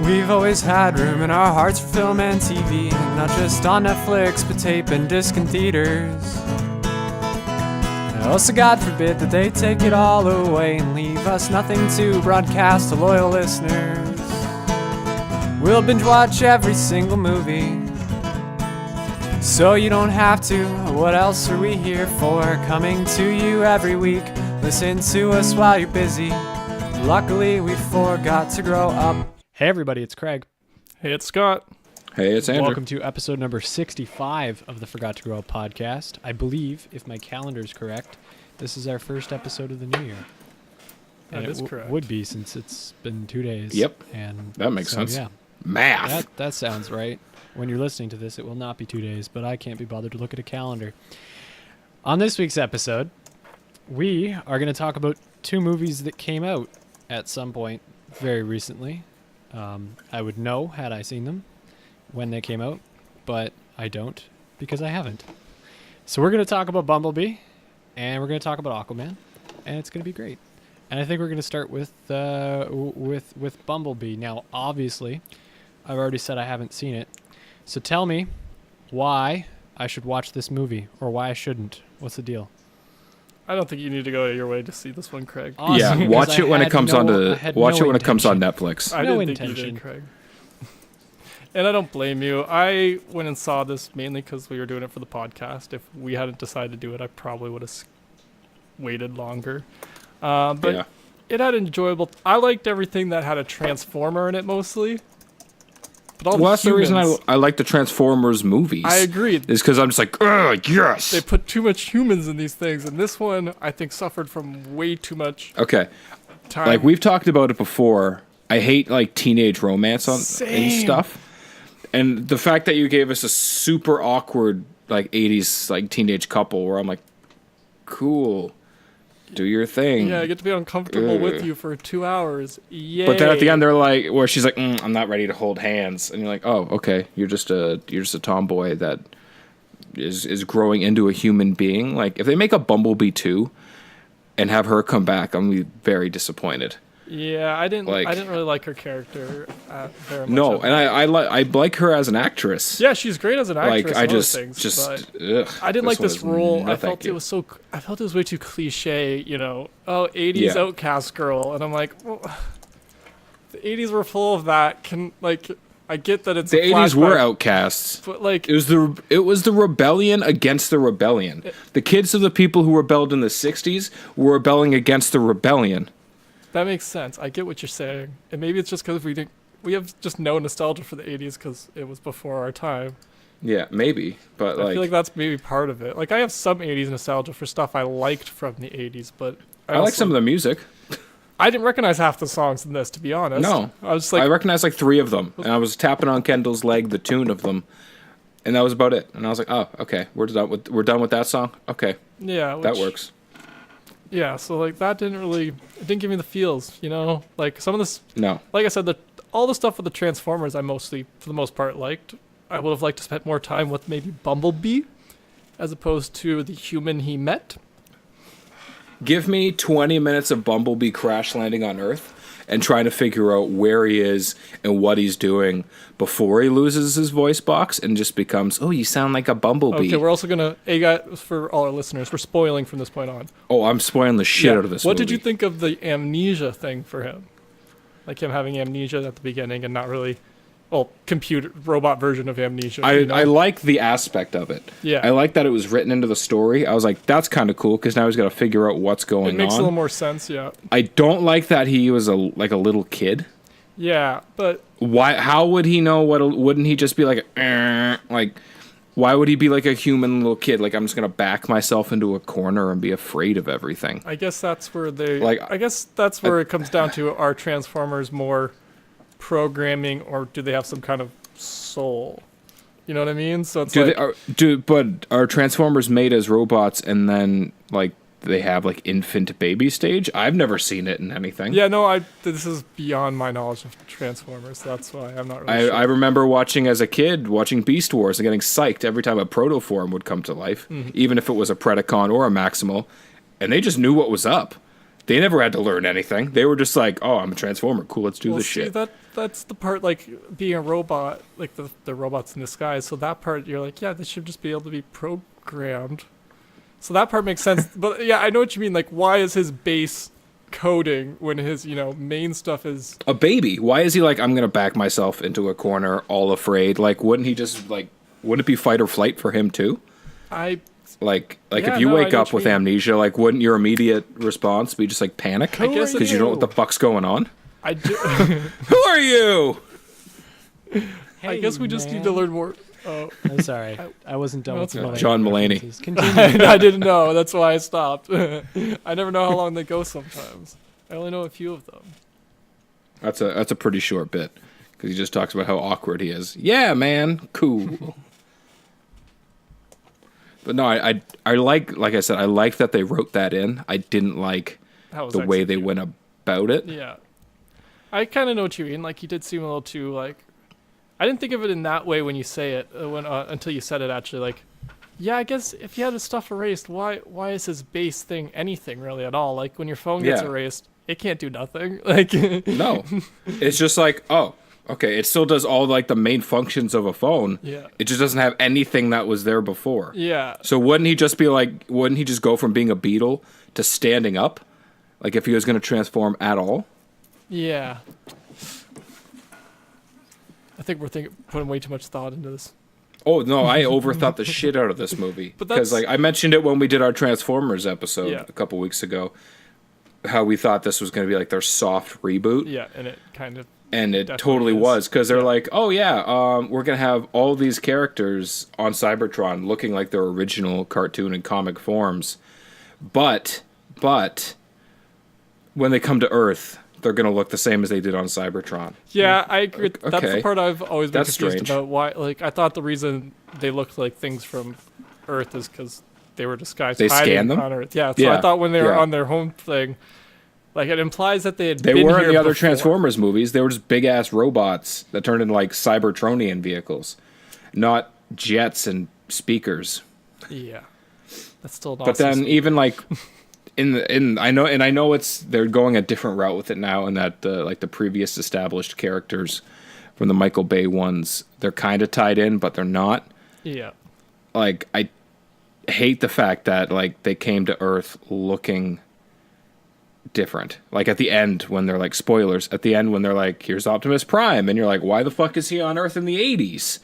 We've always had room in our hearts for film and TV, not just on Netflix, but tape and disc in theaters. Also, God forbid that they take it all away and leave us nothing to broadcast to loyal listeners. We'll binge watch every single movie, so you don't have to. What else are we here for? Coming to you every week. Listen to us while you're busy. Luckily, we forgot to grow up. Hey everybody, it's Craig. Hey, it's Scott. Hey, it's Andrew. Welcome to episode number 65 of the Forgot to Grow Up podcast. I believe, if my calendar is correct, this is our first episode of the new year. And that is correct. Would be, since it's been 2 days. Yep. And that makes sense. Yeah. Math. That sounds right. When you're listening to this, it will not be 2 days, but I can't be bothered to look at a calendar. On this week's episode, we are going to talk about two movies that came out at some point very recently. I would know had I seen them when they came out, but I don't because I haven't. So we're going to talk about Bumblebee, and we're going to talk about Aquaman, and it's going to be great. And I think we're going to start with Bumblebee. Now, obviously, I've already said I haven't seen it. So tell me why I should watch this movie, or why I shouldn't. What's the deal? I don't think you need to go out of your way to see this one, Craig. Awesome, yeah, watch it when it comes on Netflix. I didn't think you did, Craig. And I don't blame you. I went and saw this mainly because we were doing it for the podcast. If we hadn't decided to do it, I probably would have waited longer. But yeah. It had enjoyable. I liked everything that had a Transformer in it mostly. But that's the reason I like the Transformers movies. I agree. Is because I'm just like, yes. They put too much humans in these things, and this one I think suffered from way too much. Okay, time. Like we've talked about it before. I hate like teenage romance and stuff, and the fact that you gave us a super awkward like 80s like teenage couple where I'm like, cool. Do your thing. Yeah, I get to be uncomfortable with you for 2 hours. Yay. But then at the end, they're like, where she's like, I'm not ready to hold hands, and you're like, oh, okay, you're just a tomboy that is growing into a human being. Like, if they make a Bumblebee 2 and have her come back, I'm gonna be very disappointed. Yeah, I didn't really like her character very much. No, and I like her as an actress. Yeah, she's great as an actress. Like I I didn't like this role. I felt it was way too cliche. You know, 80s outcast girl, and I'm like, well, the 80s were full of that. I get that it's the 80s were outcasts, but like it was the rebellion against the rebellion. The kids of the people who rebelled in the 60s were rebelling against the rebellion. That makes sense. I get what you're saying, and maybe it's just because we have just no nostalgia for the 80s because it was before our time. Yeah, maybe, but I feel like that's maybe part of it. Like I have some 80s nostalgia for stuff I liked from the 80s, but I like some of the music. I didn't recognize half the songs in this, to be honest. No, I was like, I recognized like 3 of them, and I was tapping on Kendall's leg the tune of them, and that was about it. And I was like, oh, okay, we're done with that song. Okay, yeah, that works. Yeah, so like that it didn't give me the feels, you know? Like some of this, no. Like I said, all the stuff with the Transformers I mostly, for the most part, liked. I would have liked to spend more time with maybe Bumblebee as opposed to the human he met. Give me 20 minutes of Bumblebee crash landing on Earth and trying to figure out where he is and what he's doing before he loses his voice box and just becomes, oh, you sound like a bumblebee. Okay, we're also going to, for all our listeners, we're spoiling from this point on. Oh, I'm spoiling the shit out of this movie. What did you think of the amnesia thing for him? Like him having amnesia at the beginning and not really, robot version of amnesia. I like the aspect of it. Yeah. I like that it was written into the story. I was like, that's kind of cool because now he's got to figure out what's going on. It makes a little more sense, yeah. I don't like that he was a little kid. Yeah, but why? How would he know wouldn't he just be like, why would he be like a human little kid? Like, I'm just gonna back myself into a corner and be afraid of everything. I guess that's where it comes down to, are Transformers more programming, or do they have some kind of soul? You know what I mean? So it's but are Transformers made as robots and then like they have like infant baby stage? I've never seen it in anything. Yeah, no, this is beyond my knowledge of Transformers. That's why I'm not really sure. I remember watching as a kid, watching Beast Wars and getting psyched every time a Protoform would come to life, even if it was a Predacon or a Maximal, and they just knew what was up. They never had to learn anything. They were just like, oh, I'm a Transformer. Cool, let's do this shit. That's the part, like, being a robot, like the robots in disguise. So that part, you're like, yeah, they should just be able to be programmed. So that part makes sense. But yeah, I know what you mean. Like, why is his base coding when his, main stuff is A baby. Why is he like, I'm going to back myself into a corner, all afraid? Like, wouldn't he just, like, wouldn't it be fight or flight for him, too? Like Yeah, if you no, I wake know up what you with mean. amnesia, like, wouldn't your immediate response be just, like, panic? I guess Because you don't know what the fuck's going on? I do. Who are you? I guess we just need to learn more. Oh, I'm sorry. I wasn't done No, with it's fine. John Mulaney. references. Continue. I didn't know. That's why I stopped. I never know how long they go sometimes. I only know a few of them. That's a pretty short bit. Because he just talks about how awkward he is. Yeah, man. Cool. But no, I like I said, I like that they wrote that in. I didn't like How was the way they executed. went about it. Yeah. I kind of know what you mean. Like, he did seem a little too, like... I didn't think of it in that way when you say it, until you said it, actually. Like, yeah, I guess if you had his stuff erased, why is his base thing anything, really, at all? Like, when your phone gets Yeah. erased, it can't do nothing. Like... No. It's just like, oh, okay, it still does all, like, the main functions of a phone. Yeah. It just doesn't have anything that was there before. Yeah. So wouldn't he just go from being a beetle to standing up? Like, if he was going to transform at all? Yeah. I think we're putting way too much thought into this. Oh, no, I overthought the shit out of this movie. But Because, like, I mentioned it when we did our Transformers episode Yeah. a couple weeks ago, how we thought this was going to be, like, their soft reboot. Yeah, and it kind of... And it Definitely totally is. was, because they're Yeah. like, oh, yeah, we're going to have all these characters on Cybertron looking like their original cartoon and comic forms. But, when they come to Earth, they're going to look the same as they did on Cybertron. Yeah, I agree. That's the Okay. part I've always been That's confused strange. about. Why? Like, I thought the reason they looked like things from Earth is because they were disguised. They hiding scanned them? on Earth. Yeah, so Yeah, I thought when they were yeah. on their home thing, like, it implies that they had They been were in here the other before. Transformers movies. They were just big-ass robots that turned into, like, Cybertronian vehicles, not jets and speakers. Yeah, that's still not. But then even like I know it's they're going a different route with it now, and that like the previous established characters from the Michael Bay ones, they're kind of tied in, but they're not. yeah, Like, I hate the fact that, like, they came to Earth looking different. Like, at the end when they're like, spoilers, at the end when they're like, here's Optimus Prime, and you're like, why the fuck is he on Earth in the 80s?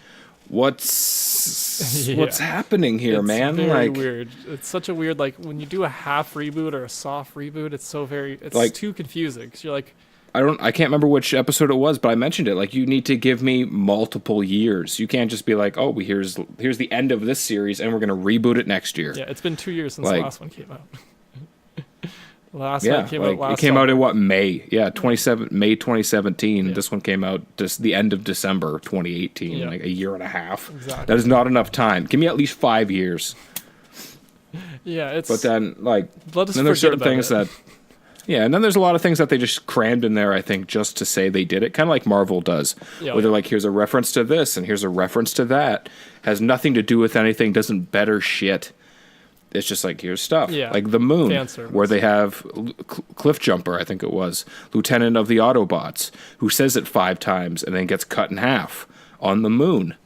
What's happening here, it's man? very Like, weird. It's such a weird, like, when you do a half reboot or a soft reboot, it's Like- too confusing. 'Cause you're like, I can't remember which episode it was, but I mentioned it. Like, you need to give me multiple years. You can't just be like, oh, here's the end of this series, and we're gonna reboot it next year. yeah, it's been 2 years since Like- the last one came out. The last Yeah, one came like, out last it came out summer. in what, May? Yeah, May 2017. Yeah. This one came out just the end of December 2018. Yeah. Like a year and a half. Exactly. That is not enough time. Give me at least 5 years. Yeah, it's. But then, like, let us then there's forget certain about things it. that, yeah, and then there's a lot of things that they just crammed in there, I think, just to say they did it, kind of like Marvel does. Yeah, Where they're yeah. like, here's a reference to this, and here's a reference to that. Has nothing to do with anything, doesn't better shit. It's just like, here's stuff. Yeah. Like the moon, Fan service. where they have Cliff Jumper, I think it was, Lieutenant of the Autobots, who says it 5 times and then gets cut in half on the moon.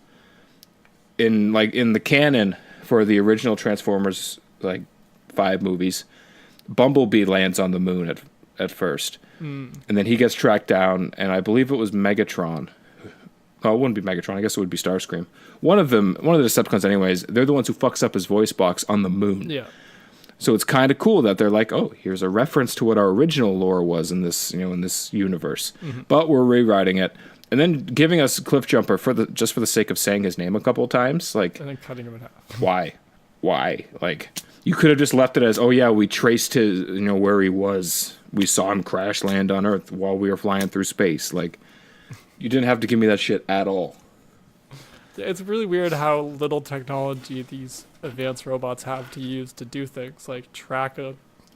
In the canon for the original Transformers, like, 5 movies, Bumblebee lands on the moon at first. And then he gets tracked down, and I believe it was Megatron. Oh, it wouldn't be Megatron. I guess it would be Starscream. One of the Decepticons, anyways, they're the ones who fucks up his voice box on the moon. Yeah. So it's kind of cool that they're like, oh, here's a reference to what our original lore was in this, in this universe. But we're rewriting it. And then giving us Cliff Jumper just for the sake of saying his name a couple of times. Like, And then cutting him in half. why? Like, you could have just left it as, oh yeah, we traced his, where he was. We saw him crash land on Earth while we were flying through space. Like, you didn't have to give me that shit at all. It's really weird how little technology these advanced robots have to use to do things like track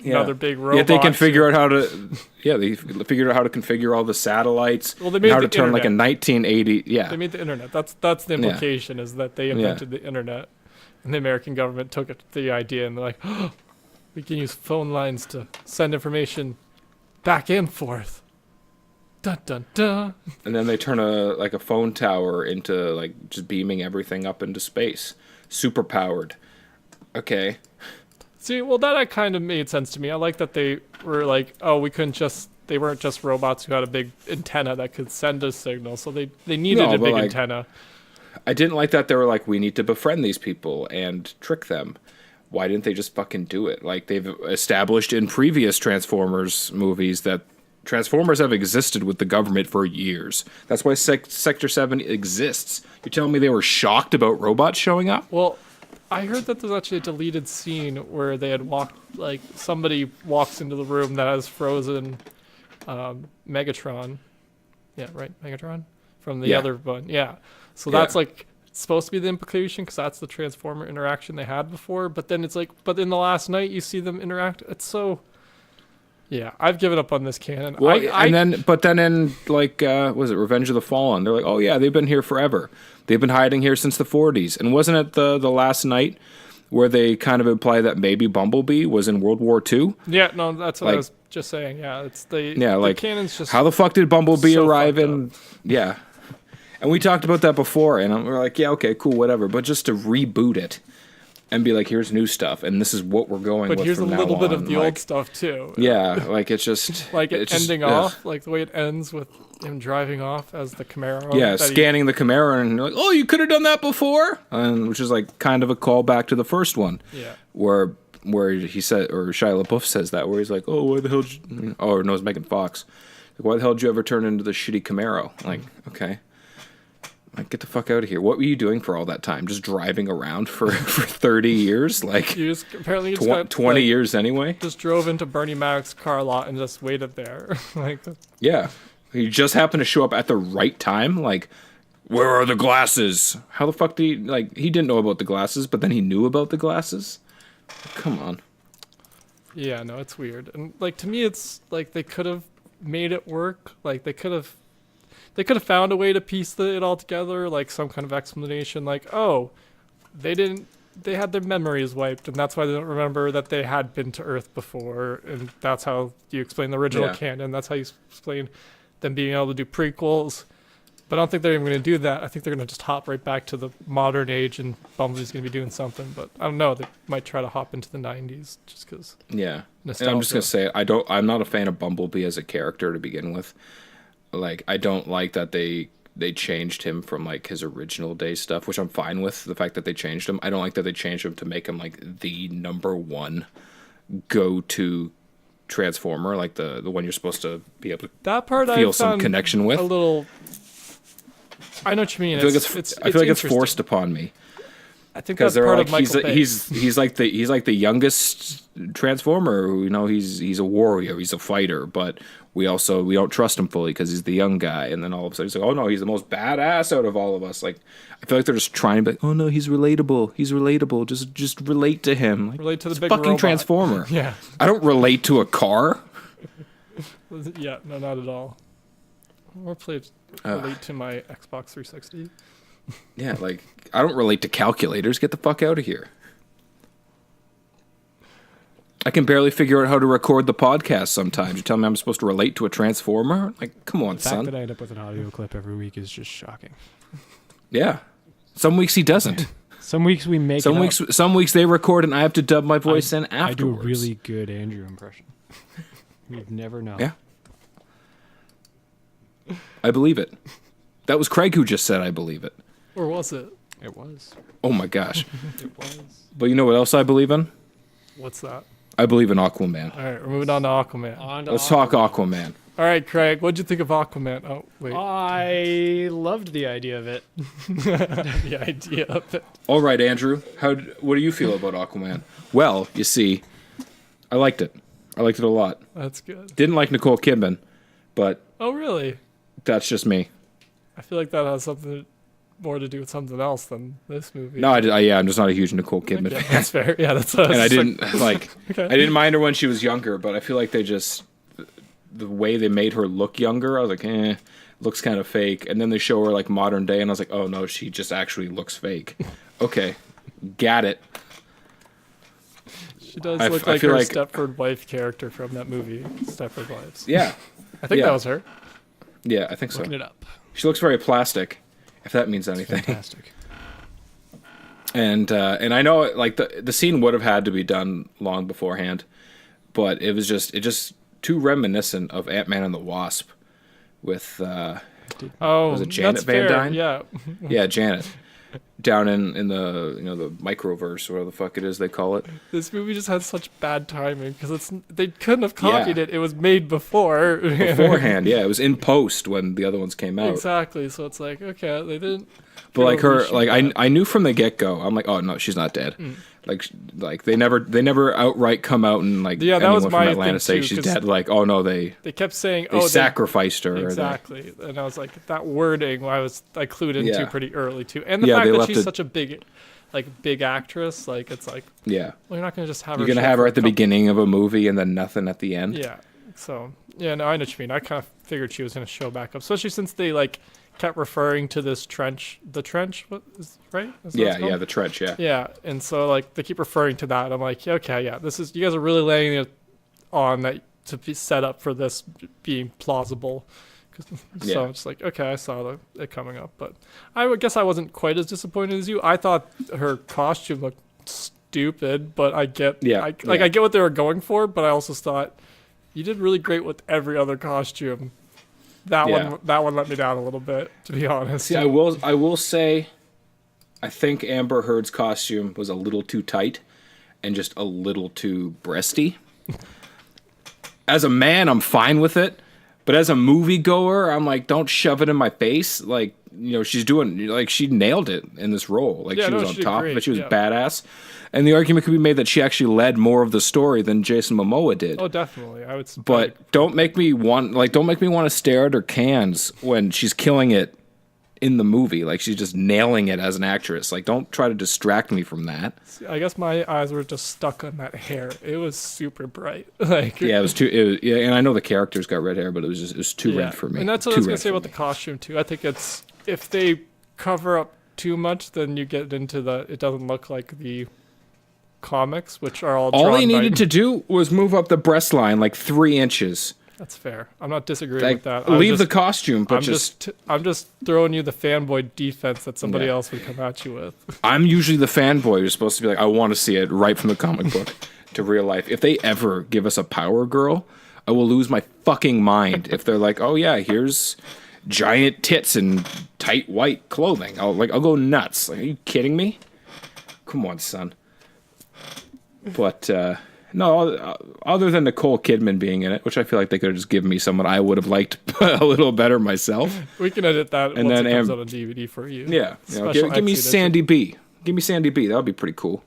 another big robot. Yet they can figure out how to. Yeah, they figured out how to configure all the satellites. Well, they made how the to turn like a internet. 1980. Yeah, They made the internet. That's the implication, is that they invented the internet, and the American government took the idea and they're like, oh, We can use phone lines to send information back and forth. Dun dun dun. And then they turn a phone tower into like just beaming everything up into space. Super powered. Okay. See, well, that kind of made sense to me. I like that they were like, oh, they weren't just robots who had a big antenna that could send a signal, so they needed a big antenna. I didn't like that they were like, we need to befriend these people and trick them. Why didn't they just fucking do it? Like, they've established in previous Transformers movies that Transformers have existed with the government for years. That's why Sector 7 exists. You're telling me they were shocked about robots showing up? Well, I heard that there's actually a deleted scene where they had somebody walks into the room that has frozen Megatron. Yeah, right? Megatron? From the other one. Yeah. So that's supposed to be the implication because that's the Transformer interaction they had before. But then it's like, but in the last night you see them interact. It's so... Yeah, I've given up on this canon. Well, but then in was it Revenge of the Fallen? They're like, oh yeah, they've been here forever. They've been hiding here since the 40s. And wasn't it the last night where they kind of imply that maybe Bumblebee was in World War II? Yeah, no, that's what I was just saying. Yeah, it's the canon's just how the fuck did Bumblebee so arrive in? Yeah, and we talked about that before, and we're like, yeah, okay, cool, whatever. But just to reboot it. And be like, here's new stuff, and this is what we're going with. But here's from a little now bit on. of the old stuff too. Yeah, like it's just like it's ending just, off, like the way it ends with him driving off as the Camaro. Yeah, scanning the Camaro, and you're like, oh, you could have done that before, and which is like kind of a callback to the first one. Yeah, where he said, or Shia LaBeouf says that, where he's like, oh, why the hell? Oh, no, it's Megan Fox. Like, why the hell did you ever turn into the shitty Camaro? Like, okay. Like, get the fuck out of here. What were you doing for all that time? Just driving around for 30 years? Like, you just, apparently 20 years anyway? Just drove into Bernie Mac's car lot and just waited there. Yeah. He just happened to show up at the right time. Like, where are the glasses? How the fuck did he didn't know about the glasses, but then he knew about the glasses? Come on. Yeah, no, it's weird. And, to me, it's, they could have made it work. They could have found a way to piece it all together, some kind of explanation, they had their memories wiped, and that's why they don't remember that they had been to Earth before, and that's how you explain the original canon. That's how you explain them being able to do prequels. But I don't think they're even going to do that. I think they're going to just hop right back to the modern age, and Bumblebee's going to be doing something. But I don't know. They might try to hop into the 90s just because. Yeah. Nostalgia. And I'm just going to say, I'm not a fan of Bumblebee as a character to begin with. I don't like that they changed him from his original day stuff, which I'm fine with the fact that they changed him. I don't like that they changed him to make him the number one go-to Transformer, the one you're supposed to be able to feel some connection with. A little. I know what you mean. I feel like it's forced upon me. I think that's part of Michael Bay. He's like the youngest Transformer. He's a warrior. He's a fighter, but we don't trust him fully because he's the young guy. And then all of a sudden he's like, oh no, he's the most badass out of all of us. I feel like they're just trying to be like, oh no, he's relatable. He's relatable. Just relate to him. Relate to the big fucking robot. Transformer. Yeah. I don't relate to a car. Yeah, no, not at all. Or relate to my Xbox 360. Yeah, I don't relate to calculators. Get the fuck out of here. I can barely figure out how to record the podcast sometimes. You tell me I'm supposed to relate to a Transformer? Come on, son. The fact that I end up with an audio clip every week is just shocking. Yeah. Some weeks he doesn't. Some weeks we make Some weeks they record and I have to dub my voice in afterwards. I do a really good Andrew impression. You'd never know. Yeah. I believe it. That was Craig who just said I believe it. Or was it? It was. Oh my gosh. It was. But you know what else I believe in? What's that? I believe in Aquaman. All right, we're moving on to Aquaman. Let's talk Aquaman. All right, Craig, what'd you think of Aquaman? Oh, wait. I loved the idea of it. The idea of it. All right, Andrew. What do you feel about Aquaman? Well, you see, I liked it. I liked it a lot. That's good. Didn't like Nicole Kidman, but... Oh, really? That's just me. I feel like that has something more to do with something else than this movie. No, I'm just not a huge Nicole Kidman fan. That's fair. Yeah, that's what I didn't okay. I didn't mind her when she was younger, but I feel like the way they made her look younger, I was like, looks kind of fake. And then they show her modern day, and I was like, oh no, she just actually looks fake. Okay, got it. She does I look I like feel her like- Stepford wife character from that movie, Stepford Wives. Yeah, I think yeah. that was her. yeah, I think so. Looking it up. She looks very plastic, if that means anything. Fantastic. And I know like the scene would have had to be done long beforehand, but it just too reminiscent of Ant-Man and the Wasp with Oh, Was it Janet that's Van fair. Dyne? Yeah. yeah, Janet down in the the microverse or whatever the fuck it is they call it. This movie just had such bad timing because they couldn't have copied it. It was made before. Beforehand, yeah, it was in post when the other ones came out. Exactly. So it's like, okay, they didn't. But like her, reshoot like that. I knew from the get go. I'm like, oh no, she's not dead. Like they never outright come out and like Yeah, that anyone was from my Atlanta thing, say too, she's 'cause dead. Like, oh no, they They kept saying, they "Oh, sacrificed her. exactly." And I was like, that wording, I clued into Yeah. pretty early too, and the Yeah, fact they that left she's it- such a big actress, like it's like, Yeah, well, you're not gonna just have you're her. gonna show have her for at the a couple- beginning of a movie and then nothing at the end. Yeah. So yeah, no, I know what you mean. I kind of figured she was gonna show back up, especially since they like kept referring to this trench. The trench, what is right? Is that what it's Yeah, called? the trench. Yeah, Yeah, and so like they keep referring to that. I'm like, yeah, okay, yeah, this is you guys are really laying it on that to be set up for this being plausible. So Yeah. I'm just like, okay, I saw it coming up, but I would guess I wasn't quite as disappointed as you. I thought her costume looked stupid, but I get, Yeah, I yeah. get what they were going for, but I also thought you did really great with every other costume. That Yeah. one let me down a little bit, to be honest. See, I will say, I think Amber Heard's costume was a little too tight and just a little too breasty. As a man, I'm fine with it, but as a moviegoer, I'm like, don't shove it in my face. Like, she's doing like she nailed it in this role. Like Yeah, she no, was on she did top of great, it. She was yeah. badass. And the argument could be made that she actually led more of the story than Jason Momoa did. Oh, definitely. I would. But don't make me want to stare at her cans when she's killing it in the movie. Like she's just nailing it as an actress. Like don't try to distract me from that. I guess my eyes were just stuck on that hair. It was super bright. Like Yeah, it was too. Yeah, and I know the characters got red hair, but it was too red for me. And that's what I Too was gonna red say for about me. the costume too. I think it's if they cover up too much, then you get into it doesn't look like the comics, which are all. All drawn he by- needed to do was move up the breast line like 3 inches. That's fair. I'm not disagreeing Like, with that. leave the costume, but I'm just throwing you the fanboy defense that somebody Yeah. else would come at you with. I'm usually the fanboy who's supposed to be like, I want to see it right from the comic book to real life. If they ever give us a Power Girl, I will lose my fucking mind. If they're like, oh yeah, here's giant tits and tight white clothing, I'll go nuts. Like, are you kidding me? Come on, son. But no, other than Nicole Kidman being in it, which I feel like they could have just given me someone I would have liked a little better myself. We can edit that And once then it comes out on DVD for you. Yeah, Special give me X edition. Sandy B. Give me Sandy B. That would be pretty cool.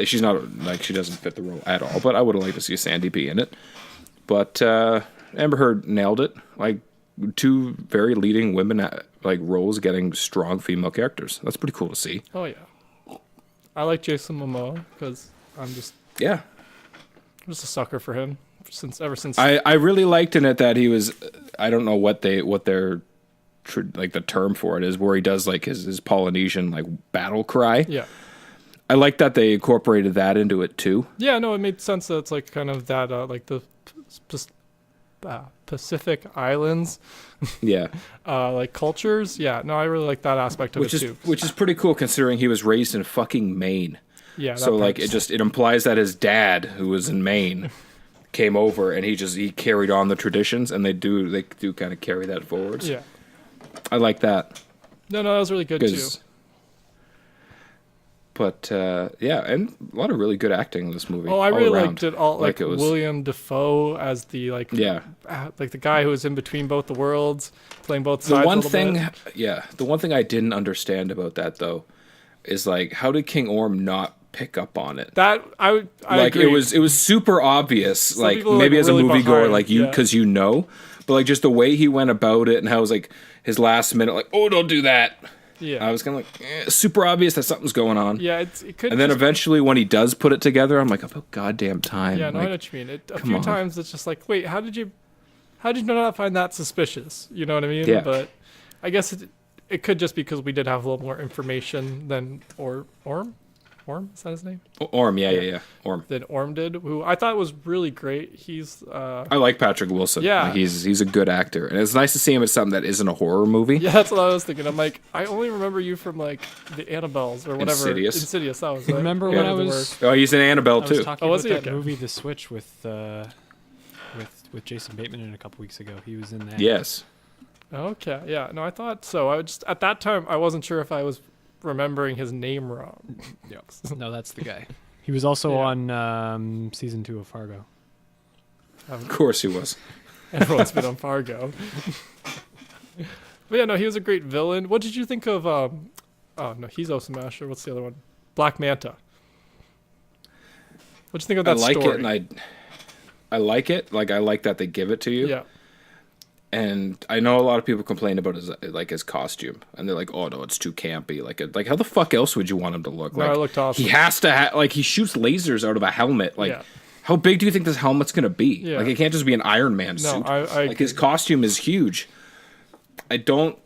She's not like she doesn't fit the role at all, but I would have liked to see Sandy B in it. But Amber Heard nailed it. Like 2 very leading women like roles getting strong female characters. That's pretty cool to see. Oh yeah. I like Jason Momoa because I'm just Yeah, a sucker for him ever since. I really liked in it that he was. I don't know what their like the term for it is, where he does like his Polynesian like battle cry. yeah. I like that they incorporated that into it too. Yeah, no, it made sense that it's like kind of that, like the Pacific Islands, Yeah. like cultures. Yeah, no, I really like that aspect of Which it is too. which is pretty cool considering he was raised in fucking Maine. Yeah, So like part's- it implies that his dad, who was in Maine, came over and he carried on the traditions, and they do kind of carry that forward. Yeah, I like that. no, that was really good too. But yeah, and a lot of really good acting in this movie. Oh, I all really around. liked it all. Like it was William Dafoe as the like the guy who was in between both the worlds, playing both sides. The one a little thing, bit. the one thing I didn't understand about that though, is like how did King Orm not pick up on it? That I Like agree. it was super obvious. Some Like people are, maybe like, as a really moviegoer, behind, like you yeah. because but like just the way he went about it and how it was like his last minute, like oh don't do that. Yeah, I was kind of like super obvious that something's going on. yeah. It could. And then just- eventually when he does put it together, I'm like about goddamn time. Yeah, no, I know like, what you mean. A come few on. times it's just like, wait, how did you not find that suspicious? You know what I mean? Yeah. But I guess it could just be because we did have a little more information than Orm. Orm, is that his name? Orm, yeah. Orm. That Orm did, who I thought was really great. He's I like Patrick Wilson. Yeah. Like, he's a good actor, and it's nice to see him in something that isn't a horror movie. yeah, that's what I was thinking. I'm like, I only remember you from like the Annabelles or whatever. Insidious. That was it. Remember Yeah. when I One of the was worst. Oh, he's in Annabelle I too. was talking Oh, was about he? that Okay. movie The Switch with Jason Bateman in a couple weeks ago. He was in that. Yes. Okay, yeah. No, I thought so. I just at that time I wasn't sure if I was remembering his name wrong. Yep. No, that's the guy. He was also Yeah. on season 2 of Fargo. Of course he was. Everyone's been on Fargo. But yeah, no, he was a great villain. What did you think of? Oh no, he's Osa Masher. What's the other one? Black Manta. What'd you think of I that like story? it, and I like it. Like, I like that they give it to you. Yeah, And I know a lot of people complain about his costume, and they're like, "Oh no, it's too campy." Like how the fuck else would you want him to look? no, Like, it looked awesome. he has to like he shoots lasers out of a helmet. Like, Yeah. how big do you think this helmet's gonna be? Yeah. Like, it can't just be an Iron Man No, suit. I like, his agree. costume is huge. I don't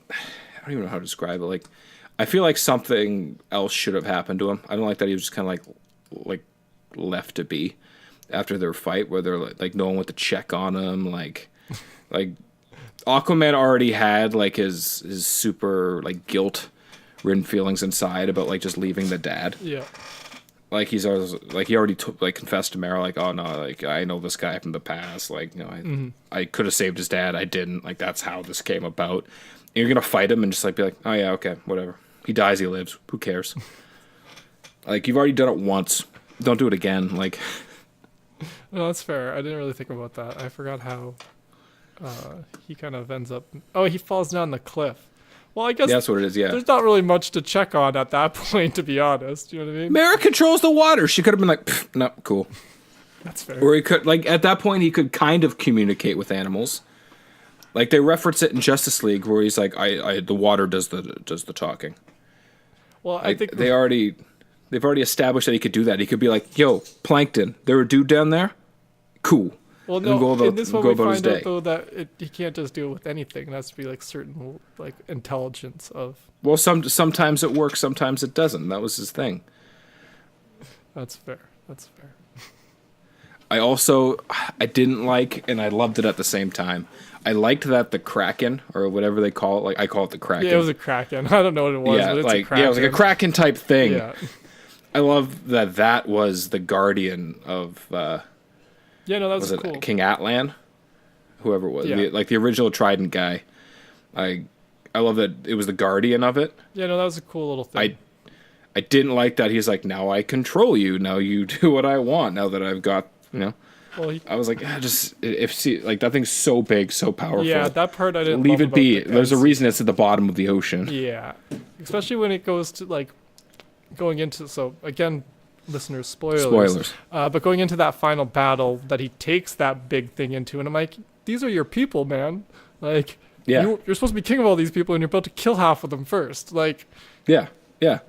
even know how to describe it. Like, I feel like something else should have happened to him. I don't like that he was just kind of like left to be after their fight, where they're like no one went to check on him. Like Aquaman already had like his super like guilt ridden feelings inside about like just leaving the dad. Yeah, Like, he's always like, he already like confessed to Meryl, like, oh no, like, I know this guy from the past. Like, you know, I could have saved his dad. I didn't. Like, that's how this came about. And you're gonna fight him and just like be like, oh yeah, okay, whatever. He dies, he lives. Who cares? Like, you've already done it once. Don't do it again. Like, no, that's fair. I didn't really think about that. I forgot how he kind of ends up. Oh, he falls down the cliff. Well, I guess that's what it is. Yeah. there's not really much to check on at that point, to be honest. You know what I mean? Mara controls the water. She could have been like, "Pfft, no, cool. That's fair. Or he could, like, at that point, he could kind of communicate with animals. Like, they reference it in Justice League, where he's like, the water does the talking. Well, I Like, think they've already established that he could do that. He could be like, yo, Plankton, there a dude down there? Cool. Well, and then no. go In this one, go we about his find out day. though that he can't just do it with anything. It has to be like certain like intelligence of. Well, sometimes it works, sometimes it doesn't. That was his thing. That's fair. That's fair. I didn't like, and I loved it at the same time. I liked that the Kraken, or whatever they call it, like, I call it the Kraken. Yeah, it was a kraken. I don't know what it was, but it's a kraken. it was like a Kraken type thing. Yeah. I love that was the guardian of Yeah, no, that was was it cool. King Atlan, whoever it was, Yeah. like the original Trident guy. I love that it was the guardian of it. Yeah, no, that was a cool little thing. I didn't like that he's like, now I control you. Now you do what I want. Now that I've got, you know. Well, I was like, like, that thing's so big, so powerful. yeah, that part I didn't Leave love it about be. the There's a NC. reason it's at the bottom of the ocean. Yeah, especially when it goes to like going into. So again, listeners, spoilers. But going into that final battle that he takes that big thing into, and I'm like, these are your people, man. Like, Yeah. you're supposed to be king of all these people, and you're about to kill half of them first. Like, Yeah, yeah.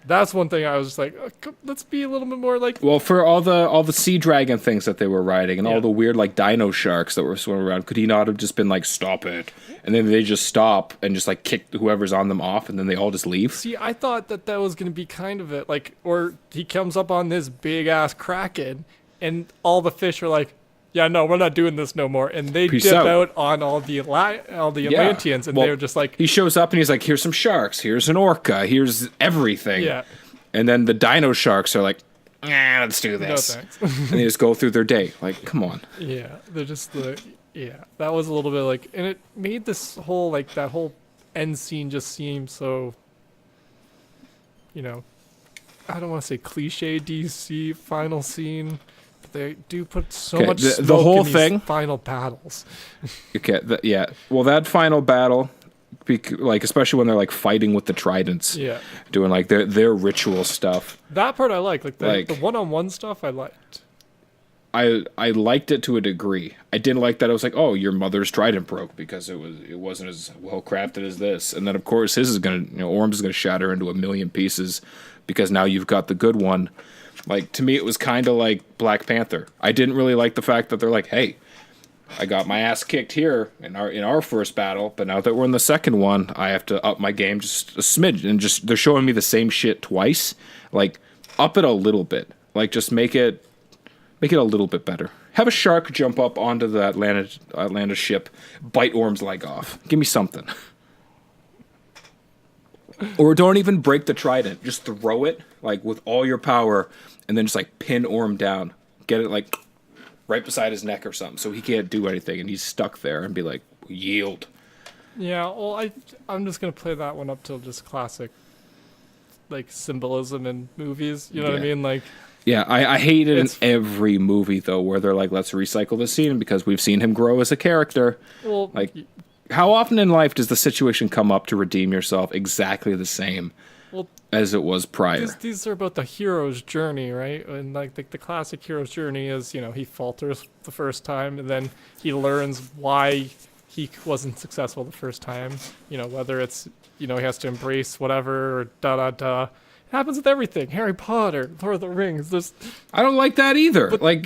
that's one thing I was just like, let's be a little bit more like. Well, for all the sea dragon things that they were riding and Yeah. all the weird like dino sharks that were swimming around, could he not have just been like, stop it? And then they just stop and just like kick whoever's on them off, and then they all just leave. See, I thought that was going to be kind of it, like, or he comes up on this big ass kraken, and all the fish are like, "Yeah, no, we're not doing this no more," and they Peace dip out. out on all the Atlanteans, and Well, they're just like, he shows up and he's like, here's some sharks, here's an orca, here's everything. "Yeah, And then the dino sharks are like, let's do no this. thanks." And they just go through their day. Like, come on. Yeah, they're just yeah. That was a little bit like, and it made this whole like that whole end scene just seem so, you know, I don't want to say cliche DC final scene. But they do put so Okay, much the smoke whole in these thing- final battles. Okay, yeah. Well, that final battle, like, especially when they're like fighting with the tridents, Yeah, doing like their ritual stuff. that part I like. Like Like- the one-on-one stuff I liked. I liked it to a degree. I didn't like that it was like, oh, your mother's trident broke because it wasn't as well crafted as this. And then of course his is gonna, Orm's is gonna shatter into a million pieces because now you've got the good one. Like, to me it was kind of like Black Panther. I didn't really like the fact that they're like, hey, I got my ass kicked here in our first battle, but now that we're in the second one, I have to up my game just a smidge, and just they're showing me the same shit twice. Like, up it a little bit. Like, just make it a little bit better. Have a shark jump up onto the Atlantis ship, bite Orm's leg off. Give me something. Or don't even break the trident. Just throw it, like, with all your power, and then just, like, pin Orm down. Get it, like, right beside his neck or something, so he can't do anything, and he's stuck there, and be like, yield. Yeah, well, I'm just gonna play that one up till just classic, like, symbolism in movies. You know what I mean? Like, yeah, I hate it in every movie though, where they're like, let's recycle this scene because we've seen him grow as a character. Well, like, how often in life does the situation come up to redeem yourself exactly the same as it was prior? These are about the hero's journey, right? And like the classic hero's journey is, you know, he falters the first time, and then he learns why he wasn't successful the first time. You know, whether it's, you know, he has to embrace whatever, or da. It happens with everything. Harry Potter, Lord of the Rings. I don't like that either. Like,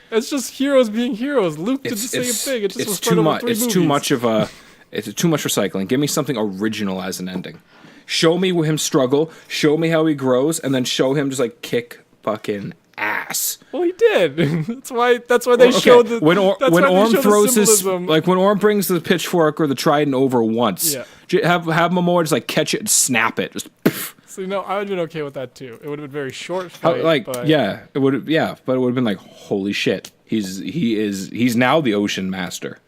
it's just heroes being heroes. Luke did the same thing. It just was too much. It's too much of a. It's too much recycling. Give me something original as an ending. Show me him struggle. Show me how he grows, and then show him just like kick fucking ass. Well, he did. That's why they showed the when Orm throws his, like, when Orm brings the pitchfork or the trident over once. Yeah. Have Momoa just like catch it and snap it. Just. Pff. So, you know, I would have been okay with that too. It would have been very short fight, but it would, but it would have been like, holy shit, he's now the ocean master.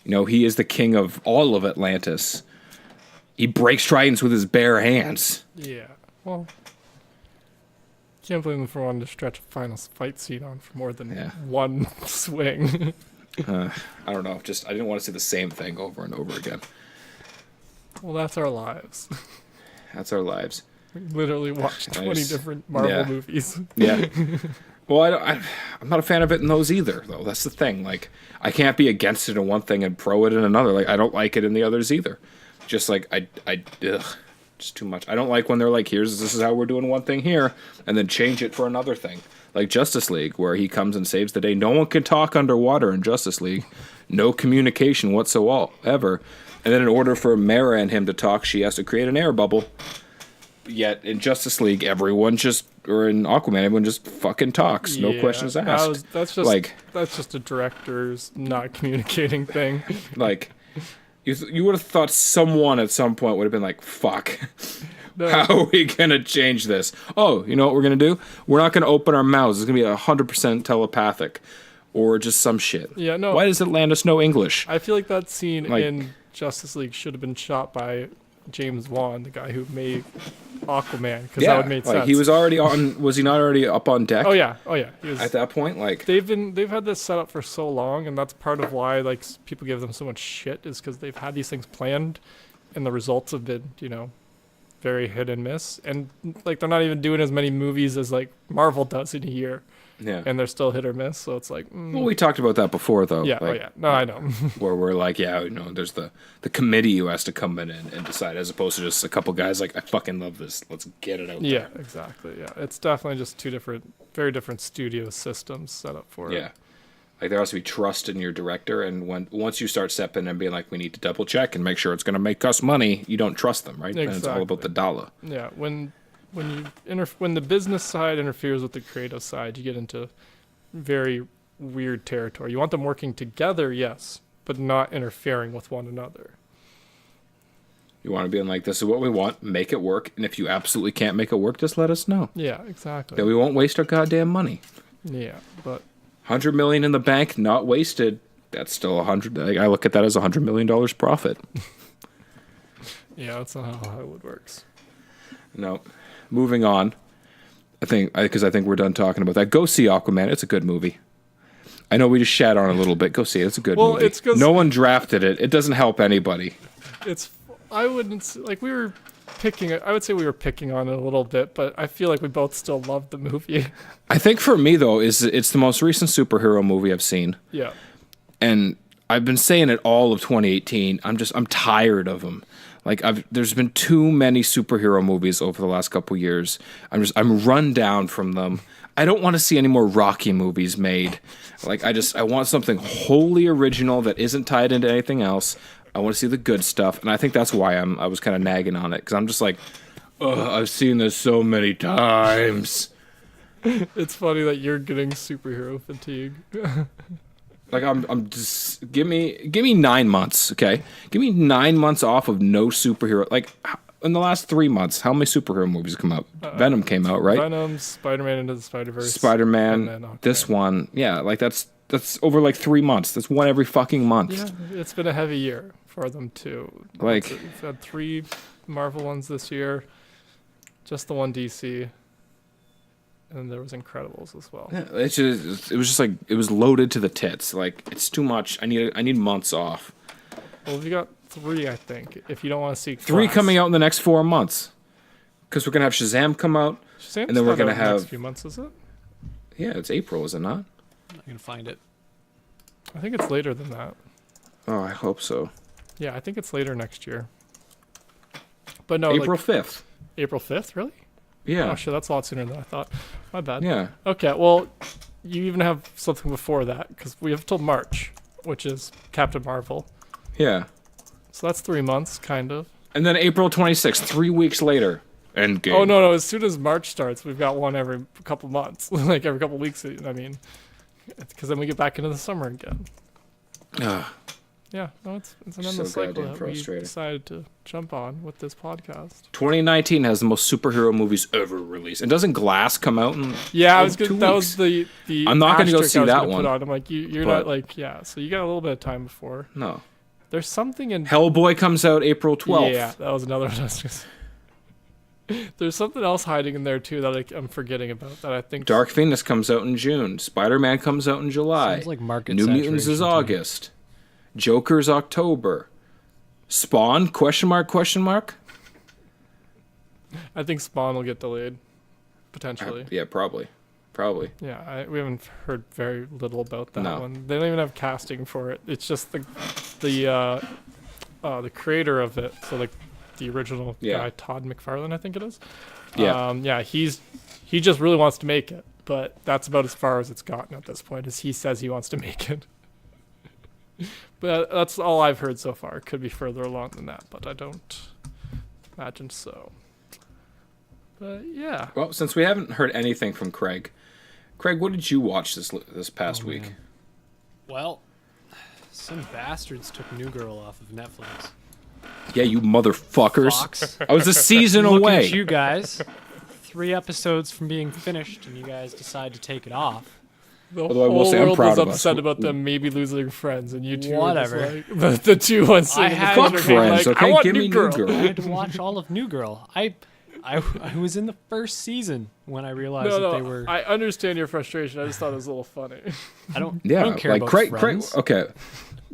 You know, he is the king of all of Atlantis. He breaks tridents with his bare hands. Yeah, well, can't blame him for wanting to stretch a final fight scene on for more than one swing. I don't know, just I didn't want to see the same thing over and over again. Well, that's our lives. That's our lives. We literally watched 20 different Marvel movies. Yeah. Well, I'm not a fan of it in those either, though. That's the thing. Like, I can't be against it in one thing and pro it in another. Like, I don't like it in the others either. Just like, just too much. I don't like when they're like, this is how we're doing one thing here, and then change it for another thing. Like Justice League, where he comes and saves the day. No one can talk underwater in Justice League. No communication whatsoever. And then in order for Mera and him to talk, she has to create an air bubble. Yet in Justice League, or in Aquaman, everyone just fucking talks. No questions asked. That's just a director's not communicating thing. Like, you would have thought someone at some point would have been like, fuck. No. How are we going to change this? Oh, you know what we're going to do? We're not going to open our mouths. It's going to be 100% telepathic. Or just some shit. Yeah, no. Why does Atlantis know English? I feel like that scene in Justice League should have been shot by James Wan, the guy who made Aquaman, because that would make sense. He was already on. Was he not already up on deck? Oh yeah. He was, at that point, like, they've had this set up for so long, and that's part of why like people give them so much shit, is because they've had these things planned, and the results have been, you know, very hit and miss, and like they're not even doing as many movies as like Marvel does in a year. Yeah. And they're still hit or miss, so it's like... Well, we talked about that before, though. Yeah, like, No, I know. Where we're like, there's the committee who has to come in and decide, as opposed to just a couple guys like, I fucking love this, let's get it out there. Yeah, exactly, yeah. It's definitely just two very different studio systems set up for it. Yeah. Like, there has to be trust in your director, and once you start stepping and being like, we need to double check and make sure it's going to make us money, you don't trust them, right? Exactly. And it's all about the dollar. Yeah, when the business side interferes with the creative side, you get into very weird territory. You want them working together, yes, but not interfering with one another. You want to be like, this is what we want, make it work, and if you absolutely can't make it work, just let us know. Yeah, exactly. Then we won't waste our goddamn money. Yeah, but $100 million in the bank, not wasted. That's still I look at that as $100 million profit. Yeah, that's not how Hollywood works. No. Moving on. I think we're done talking about that. Go see Aquaman. It's a good movie. I know we just shat on it a little bit. Go see it. It's a good movie. It's 'cause no one drafted it. It doesn't help anybody. I would say we were picking on it a little bit, but I feel like we both still love the movie. I think for me though, it's the most recent superhero movie I've seen. Yeah. And I've been saying it all of 2018. I'm tired of them. Like, there's been too many superhero movies over the last couple years. I'm run down from them. I don't want to see any more Rocky movies made. Like, I want something wholly original that isn't tied into anything else. I want to see the good stuff, and I think that's why I was kind of nagging on it, because I'm just like, I've seen this so many times. It's funny that you're getting superhero fatigue. Like I'm just give me 9 months, okay? Give me 9 months off of no superhero. Like in the last 3 months, how many superhero movies come out? Venom came out, right? Venom, Spider-Man into the Spider-Verse, Spider-Man, and then this one, yeah, like that's over like 3 months. That's one every fucking month. Yeah, it's been a heavy year for them too. Like We've had 3 Marvel ones this year, just the one DC, and there was Incredibles as well. yeah, it was just like it was loaded to the tits. Like it's too much. I need months off. Well, we got 3, I think. If you don't want to see 3 Glass. coming out in the next 4 months, because we're gonna have Shazam come out, Shazam's and then we're not gonna out in the next have. few months, is it? Yeah, it's April, is it not? I'm not gonna find it. I think it's later than that. Oh, I hope so. Yeah, I think it's later next year. But no, April like 5th. April 5th, really? Yeah. Oh shit, that's a lot sooner than I thought. My bad. Yeah. Okay, well, you even have something before that because we have till March, which is Captain Marvel. Yeah. So that's 3 months, kind of. And then April 26th, 3 weeks later, Endgame. Oh no, as soon as March starts, we've got one every couple months, like every couple weeks. I mean, because then we get back into the summer again. Ugh. Yeah, no, it's an So endless cycle goddamn that we frustrating. decided to jump on with this podcast. 2019 has the most superhero movies ever released. And doesn't Glass come out in Yeah, I was 2 good. That weeks? was the. I'm not gonna go asterisk see I was that gonna one, Put on. I'm like, you're but- not like, yeah. So you got a little bit of time before. No. There's something in. Hellboy comes out April 12th. Yeah, that was another one. I was gonna say. There's something else hiding in there too that I'm forgetting about that I think. Dark Phoenix comes out in June. Spider-Man comes out in July. Sounds like market New Mutants is saturation to me. August. Joker's October. Spawn? Question mark? I think Spawn will get delayed, potentially. Yeah, probably. Yeah, we haven't heard very little about that No. one. They don't even have casting for it. It's just the creator of it. So like the original Yeah. guy, Todd McFarlane, I think it is. Yeah. Yeah, he just really wants to make it, but that's about as far as it's gotten at this point. Is he says he wants to make it. But that's all I've heard so far. It could be further along than that, but I don't imagine so. But yeah. Well, since we haven't heard anything from Craig, what did you watch this past Oh, week? man. Well, some bastards took New Girl off of Netflix. Yeah, you motherfuckers. Fox. I was a season Looking away. at you guys. 3 episodes from being finished, and you guys decide to take it off. The Although I will whole say I'm world proud was of us. upset about them maybe losing friends, and you two Whatever. were just like, the 2 ones I sitting in the had- corner Fuck being Friends, like, okay? I want Give New me New Girl. Girl. I had to watch all of New Girl. I was in the first season when I realized that they were. I understand your frustration. I just thought it was a little funny. I don't Yeah, care like about Craig. Friends. Okay,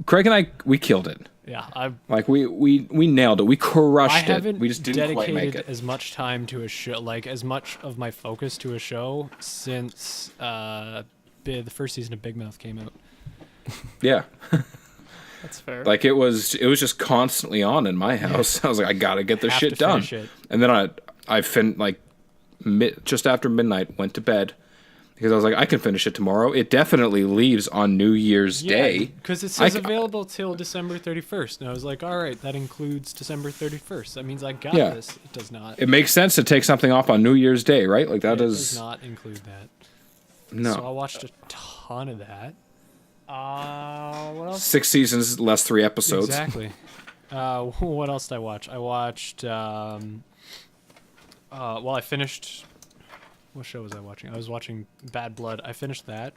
Craig and I, we killed it. Yeah, I Like we nailed it. We crushed it. haven't We just didn't quite make dedicated it. as much time to a show, like as much of my focus to a show since the first season of Big Mouth came out. Yeah, That's fair. like it was just constantly on in my house. I was like, I gotta get this Have shit to done. finish it. And then just after midnight, went to bed because I was like, I can finish it tomorrow. It definitely leaves on New Year's Day. Because it I says c- available till December 31st, and I was like, all right, that includes December 31st. That means I got Yeah. this. It does not. It makes sense to take something off on New Year's Day, right? Like that It does is not include that. no. So I watched a ton of that. What else? 6 seasons, less 3 episodes. Exactly. What else did I watch? I watched. I finished. What show was I watching? I was watching Bad Blood. I finished that.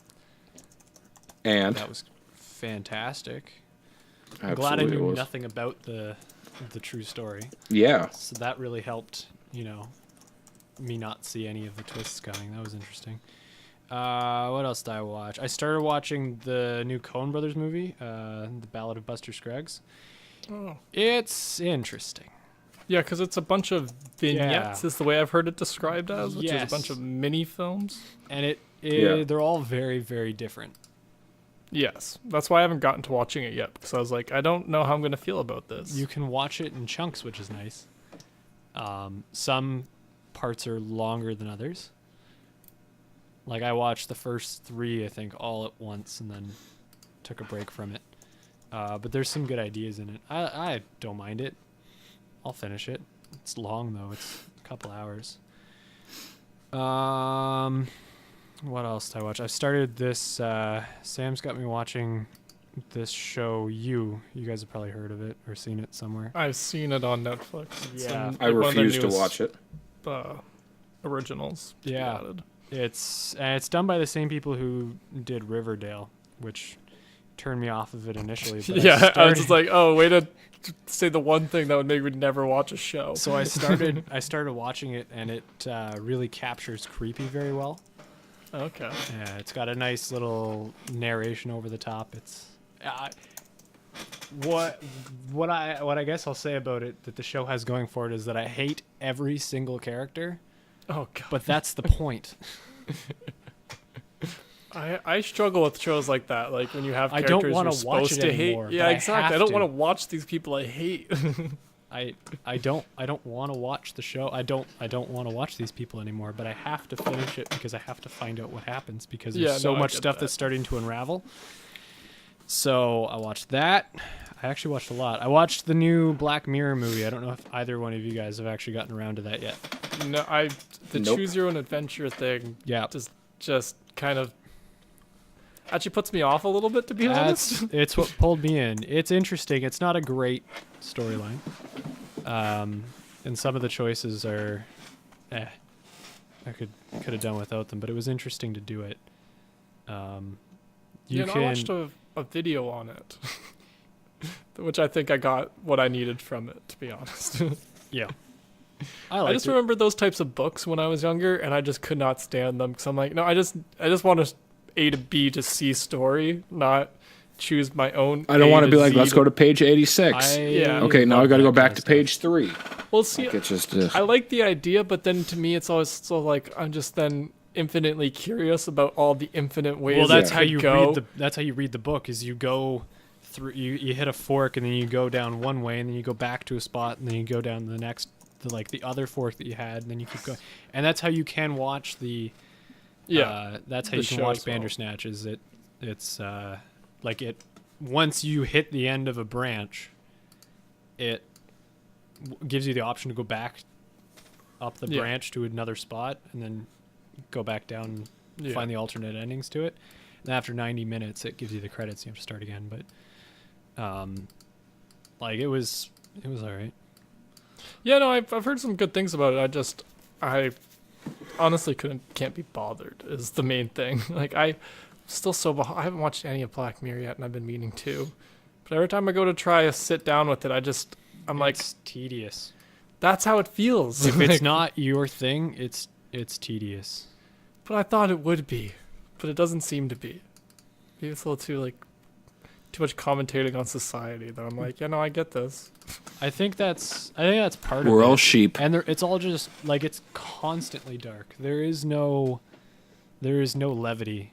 And That was fantastic. I'm glad I absolutely knew was. nothing about the true story. Yeah. So that really helped, me not see any of the twists coming. That was interesting. What else did I watch? I started watching the new Coen Brothers movie, The Ballad of Buster Scruggs. Oh. It's interesting. Yeah, because it's a bunch of vignettes, Yeah. is the way I've heard it described as, which is a Yes. bunch of mini films. And Yeah. they're all very, very different. Yes, that's why I haven't gotten to watching it yet, because I was like, I don't know how I'm going to feel about this. You can watch it in chunks, which is nice. Some parts are longer than others. Like I watched the first 3, I think, all at once, and then took a break from it. But there's some good ideas in it. I don't mind it. I'll finish it. It's long though. It's a couple hours. What else did I watch? I started this. Sam's got me watching this show. You guys have probably heard of it or seen it somewhere. I've seen it on Netflix. Yeah. I refuse to watch it. Originals. to be Yeah. added. It's done by the same people who did Riverdale, which turned me off of it initially. But Yeah, I was just like, oh, way to say the one thing that would make me never watch a show. So I started watching it, and it really captures creepy very well. Okay. Yeah, it's got a nice little narration over the top. It's what I guess I'll say about it that the show has going for it is that I hate every single character, Oh god. but that's the point. I struggle with shows like that, like when you have I characters don't wanna you're watch supposed it to hate. anymore, Yeah, but I exactly. have I don't to. want to watch these people I hate. I don't want to watch the show. I don't want to watch these people anymore, but I have to finish it because I have to find out what happens because there's Yeah, so no, I much get stuff that. that's starting to unravel. So I watched that. I actually watched a lot. I watched the new Black Mirror movie. I don't know if either one of you guys have actually gotten around to that yet. No, the Nope. choose your own adventure thing Yeah. just kind of actually puts me off a little bit, to be honest. It's what pulled me in. It's interesting. It's not a great storyline. And some of the choices are I could have done without them, but it was interesting to do it. You I can watched a video on it, which I think I got what I needed from it, to be honest. yeah. I just remember those types of books when I was younger, and I just could not stand them because I'm like, no, I just want a A to B to C story, not choose my own. I don't A want to be like, Z let's go to page 86. Yeah. Okay, now I got to go back to page 3. Well, see, It's just I like the idea, but then to me, it's always so like I'm just then infinitely curious about all the infinite ways. Well, that's it how could you go. read the book. Is you go through, you hit a fork, and then you go down one way, and then you go back to a spot, and then you go down the other fork that you had, and then you keep going. And that's how you can watch the. That's how the you can show watch as well. Bandersnatch. It's like it once you hit the end of a branch, it gives you the option to go back up the Yeah. branch to another spot, and then go back down and Yeah. find the alternate endings to it. And after 90 minutes, it gives you the credits. You have to start again, but like it was all right. Yeah, no, I've heard some good things about it. I honestly can't be bothered is the main thing. Like I haven't watched any of Black Mirror yet, and I've been meaning to. But every time I go to try to sit down with it, I'm like, It's tedious. that's how it feels. If Like, it's not your thing, it's tedious. but I thought it would be, but it doesn't seem to be. Maybe it's a little too much commentating on society that I'm like, yeah, no, I get this. I think that's part of we're it. all sheep. And it's all just like it's constantly dark. There is no levity.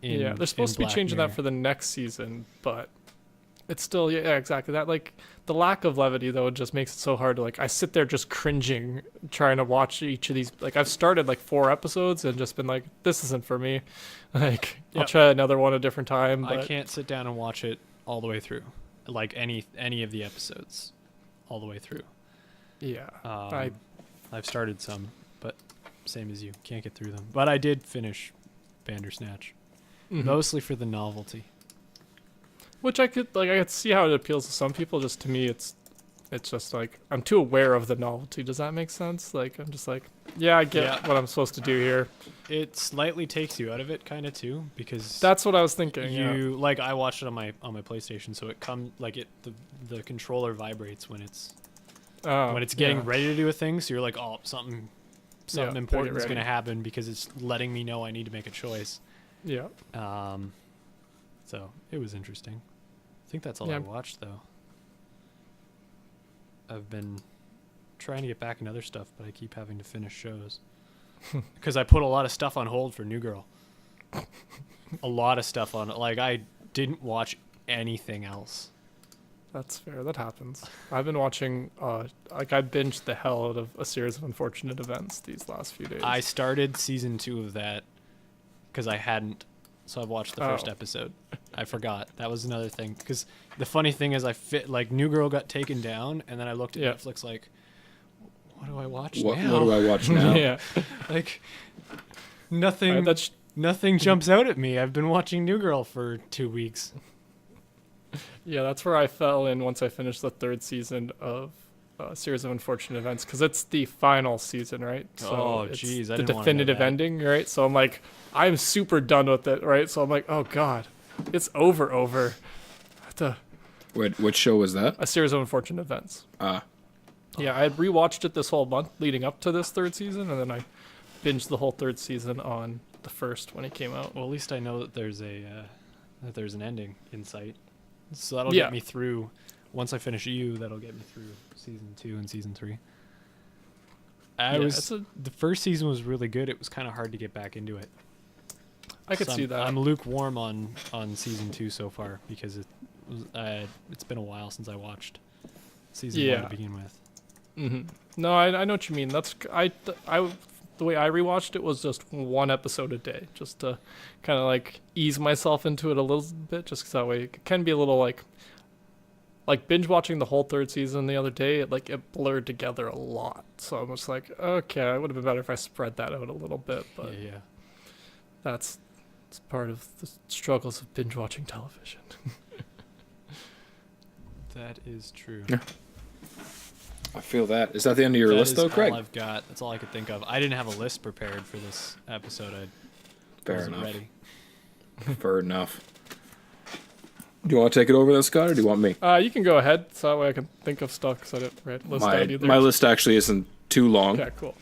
Yeah, they're supposed to be Black changing Mirror. that for the next season, but it's still yeah, exactly that. Like the lack of levity though just makes it so hard to like. I sit there just cringing trying to watch each of these. Like I've started like 4 episodes and just been like, this isn't for me. Like I'll Yep. try another one a different time. But I can't sit down and watch it all the way through, like any of the episodes, all the way through. Yeah, I've started some, but same as you, can't get through them. But I did finish Bandersnatch, mhm. mostly for the novelty. Which I could see how it appeals to some people. Just to me, it's just like I'm too aware of the novelty. Does that make sense? Like I'm just like, yeah, I get Yeah. what I'm supposed to do here. It slightly takes you out of it, kind of too, because That's what I was thinking. you like I watched it on my PlayStation, so it the controller vibrates when it's getting ready to do a thing. So you're like, oh, something Yeah, gotta important get is going to ready. happen because it's letting me know I need to make a choice. Yeah. So it was interesting. I think that's all Yeah. I watched though. I've been trying to get back in other stuff, but I keep having to finish shows because I put a lot of stuff on hold for New Girl. A lot of stuff on it. Like I didn't watch anything else. That's fair. That happens. I've been watching, I binged the hell out of a series of unfortunate events these last few days. I started season 2 of that because I hadn't, so I've watched the first Oh. episode. I forgot. That was another thing. Because the funny thing is, New Girl got taken down, and then I looked at Yeah. Netflix like, what do I watch What now? do I watch now? yeah. Like, nothing. Nothing jumps out at me. I've been watching New Girl for 2 weeks. Yeah, that's where I fell in once I finished the 3rd season of Series of Unfortunate Events, because it's the final season, right? Oh, it's jeez, I the didn't wanna know definitive that. ending, right? So I'm like, I'm super done with it, right? So I'm like, oh god, it's over. I have to What show was that? A Series of Unfortunate Events. Yeah, I had rewatched it this whole month leading up to this 3rd season, and then I binged the whole 3rd season on the 1st when it came out. Well, at least I know that there's an ending in sight. So that'll Yeah. get me through. Once I finish You, that'll get me through season 2 and season 3. The first season was really good. It was kind of hard to get back into it. I could So see that. I'm lukewarm on season 2 so far because it's been a while since I watched season 1 to begin with. Mm-hmm. No, I know what you mean. The way I rewatched it was just one episode a day, just to kind of like ease myself into it a little bit, just because that way it can be a little like binge watching the whole 3rd season the other day. It blurred together a lot, so I'm just like, okay, it would have been better if I spread that out a little bit, but Yeah. it's part of the struggles of binge watching television. That is true. Yeah. I feel that. Is that the end of your That list, is though, Craig? all I've got. That's all I could think of. I didn't have a list prepared for this episode. I Fair wasn't enough. ready. Fair enough. Do you want to take it over then, Scott, or do you want me? You can go ahead, so that way I can think of stuff, because I didn't list out either. My list actually isn't too long. Yeah, cool.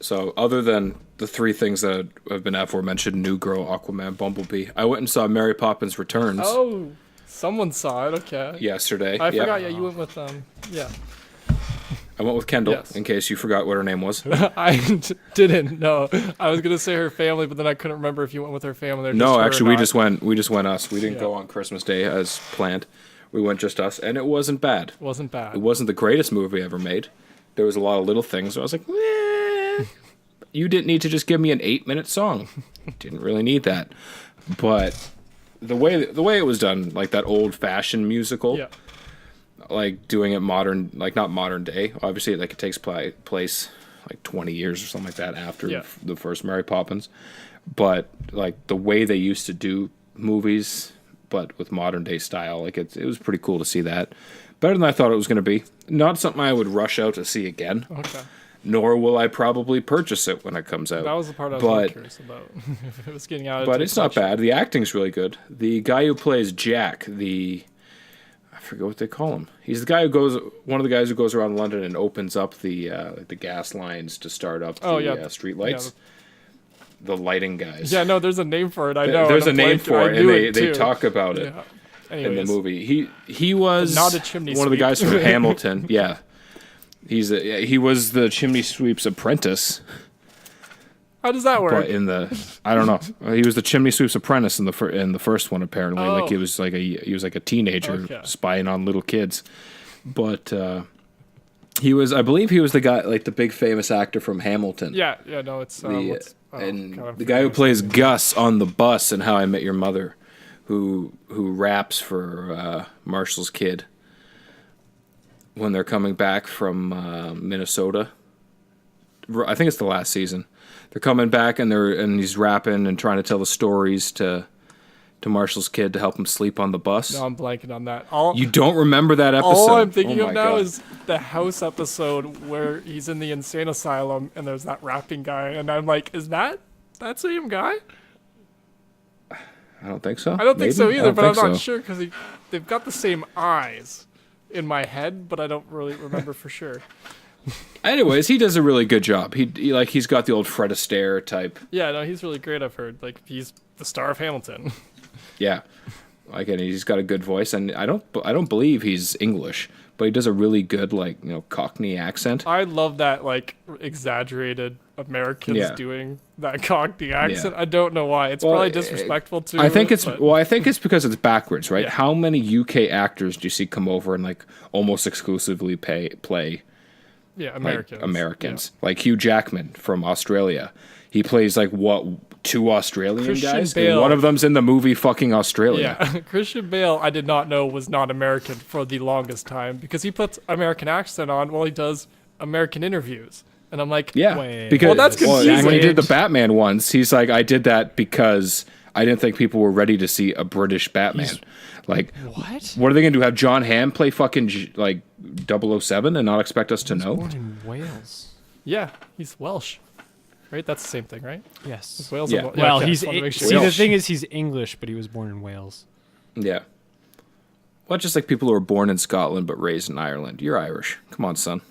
So other than the 3 things that have been aforementioned, New Girl, Aquaman, Bumblebee, I went and saw Mary Poppins Returns Oh, someone saw it. Okay. yesterday. I forgot. Yeah, you went with yeah. I went with Kendall, Yes. in case you forgot what her name was. I didn't know. I was gonna say her family, but then I couldn't remember if you went with her family. Or No, just her actually, or we not. just went us. We didn't Yeah. go on Christmas Day as planned. We went just us, and it wasn't bad. Wasn't bad. It wasn't the greatest movie ever made. There was a lot of little things where I was like, you didn't need to just give me an 8-minute song. Didn't really need that. But the way it was done, like that old-fashioned musical, Yeah. like doing it modern, like not modern day. Obviously, like it takes place like 20 years or something like that after Yeah. the first Mary Poppins. But like the way they used to do movies, but with modern day style, like it was pretty cool to see that. Better than I thought it was going to be. Not something I would rush out to see again. Okay. Nor will I probably purchase it when it comes out. That was the part I was But- really curious about. If it was getting out. But it's not bad. The acting's really good. The guy who plays Jack, I forget what they call him. He's the guy one of the guys who goes around London and opens up the gas lines to start up street lights. The lighting guys. Yeah, no, there's a name for it. I know. There's a and I'm name blanking. for I it, and knew they too. talk about it Yeah. in the Anyways, movie. He was Not a chimney one of the sweep. guys from Hamilton. Yeah, he was the chimney sweep's apprentice. How does that work? But I don't know. He was the chimney sweep's apprentice in the first one apparently. Oh. Like he was like a teenager Okay. spying on little kids. But I believe he was the guy, like the big famous actor from Hamilton. Yeah, no, it's The God, guy who plays Gus on the bus in How I Met Your Mother, who raps for Marshall's kid when they're coming back from Minnesota. I think it's the last season. They're coming back and he's rapping and trying to tell the stories to Marshall's kid to help him sleep on the bus. No, I'm blanking on that. You don't remember that episode? All I'm thinking Oh of my now God. is the house episode where he's in the insane asylum and there's that rapping guy, and I'm like, is that same guy? I don't think so. I don't think so Maybe? I either, don't but I'm think not so. sure because they've got the same eyes in my head, but I don't really remember for sure. Anyways, he does a really good job. He's got the old Fred Astaire type. Yeah, no, he's really great. I've heard he's the star of Hamilton. Yeah, and he's got a good voice, and I don't believe he's English, but he does a really good Cockney accent. I love that exaggerated Americans doing that Cockney accent. I don't know why. It's probably disrespectful to. I think it's but- because it's backwards, right? Yeah. How many UK actors do you see come over and almost exclusively play Americans. Americans? Like Hugh Jackman from Australia. He plays 2 Australian Christian guys, Bale. and one of them's in the movie fucking Australia. Yeah, Christian Bale, I did not know was not American for the longest time because he puts American accent on while he does American interviews. And I'm like, Yeah, Wait. because Well, that's confusing. when he did the Batman ones, he's like, I did that because I didn't think people were ready to see a British Batman. Like, What are they gonna do? Have John Hamm play fucking like 007 and not expect us to He was know? born in Wales. yeah, he's Welsh, right? That's the same thing, right? Yes. Wales. Yeah. And Well, okay, he's just wanted to make sure. see the Welsh. thing is he's English, but he was born in Wales. Yeah. Well, just like people who are born in Scotland but raised in Ireland. You're Irish. Come on, son.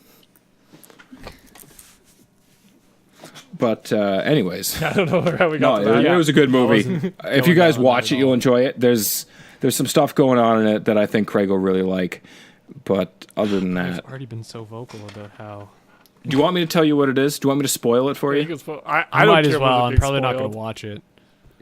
But anyways, I don't know how we got no, to that. it was a good movie. wasn't If you going guys down watch at it, you'll all. enjoy it. There's some stuff going on in it that I think Craig will really like. But other than I've that, already been so vocal about how do you want me to tell you what it is? Do you want me to spoil it for Yeah, you? you can spo- I I don't might care as about well. it I'm being probably not going spoiled. to watch it.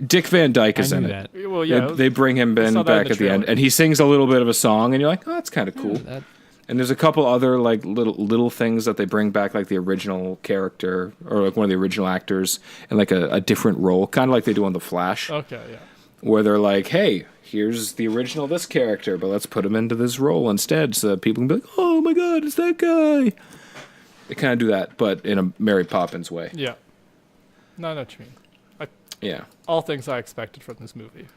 Dick Van Dyke I is in knew it. that. Well, yeah, They bring him saw in that in back the at the end, trailer. and he sings a little bit of a song, and you're like, oh, that's kind of cool. That, And there's a couple other like little things that they bring back, like the original character or like one of the original actors in like a different role, kind of like they do on The Flash, okay, yeah. where they're like, hey, here's the original this character, but let's put him into this role instead, so that people can be like, oh my god, it's that guy. They kind of do that, but in a Mary Poppins way. Yeah. No, I know what you mean. Yeah, All things I expected from this movie.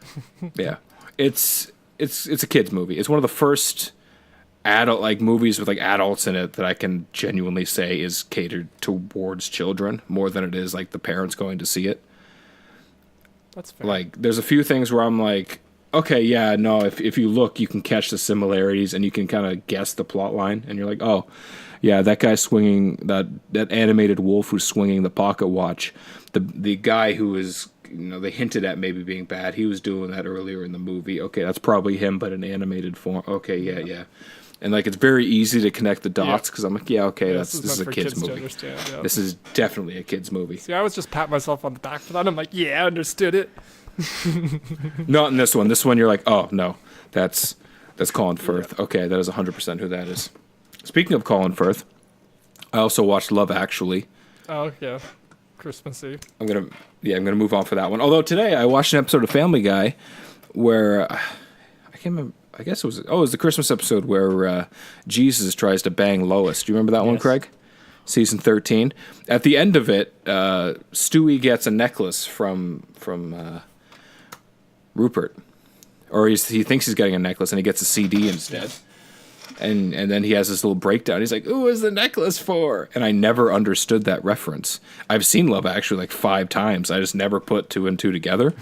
yeah. It's a kids movie. It's one of the first adult like movies with like adults in it that I can genuinely say is catered towards children more than it is like the parents going to see it. That's fair. Like there's a few things where I'm like, okay, yeah, no, if you look, you can catch the similarities and you can kind of guess the plot line, and you're like, oh, yeah, that guy swinging that animated wolf who's swinging the pocket watch, the guy who is, they hinted at maybe being bad, he was doing that earlier in the movie. Okay, that's probably him, but in animated form. Okay, yeah. And like it's very easy to connect the dots because I'm like, yeah, okay, Yeah, this is meant a for kids to movie. understand, yeah. This is definitely a kids movie. See, I was just patting myself on the back for that. I'm like, yeah, I understood it. Not in this one. This one, you're like, oh no, that's Colin Firth. Okay, that is 100% who that is. Speaking of Colin Firth, I also watched Love Actually. Oh, yeah. Christmassy. I'm gonna move on for that one. Although today I watched an episode of Family Guy where I can't remember. I guess it was the Christmas episode where Jesus tries to bang Lois. Do you remember that one, Yes. Craig? Season 13. At the end of it, Stewie gets a necklace from Rupert, or he thinks he's getting a necklace, and he gets a CD instead. And then he has this little breakdown. He's like, "Who is the necklace for?" And I never understood that reference. I've seen Love Actually like 5 times. I just never put 2 and 2 together.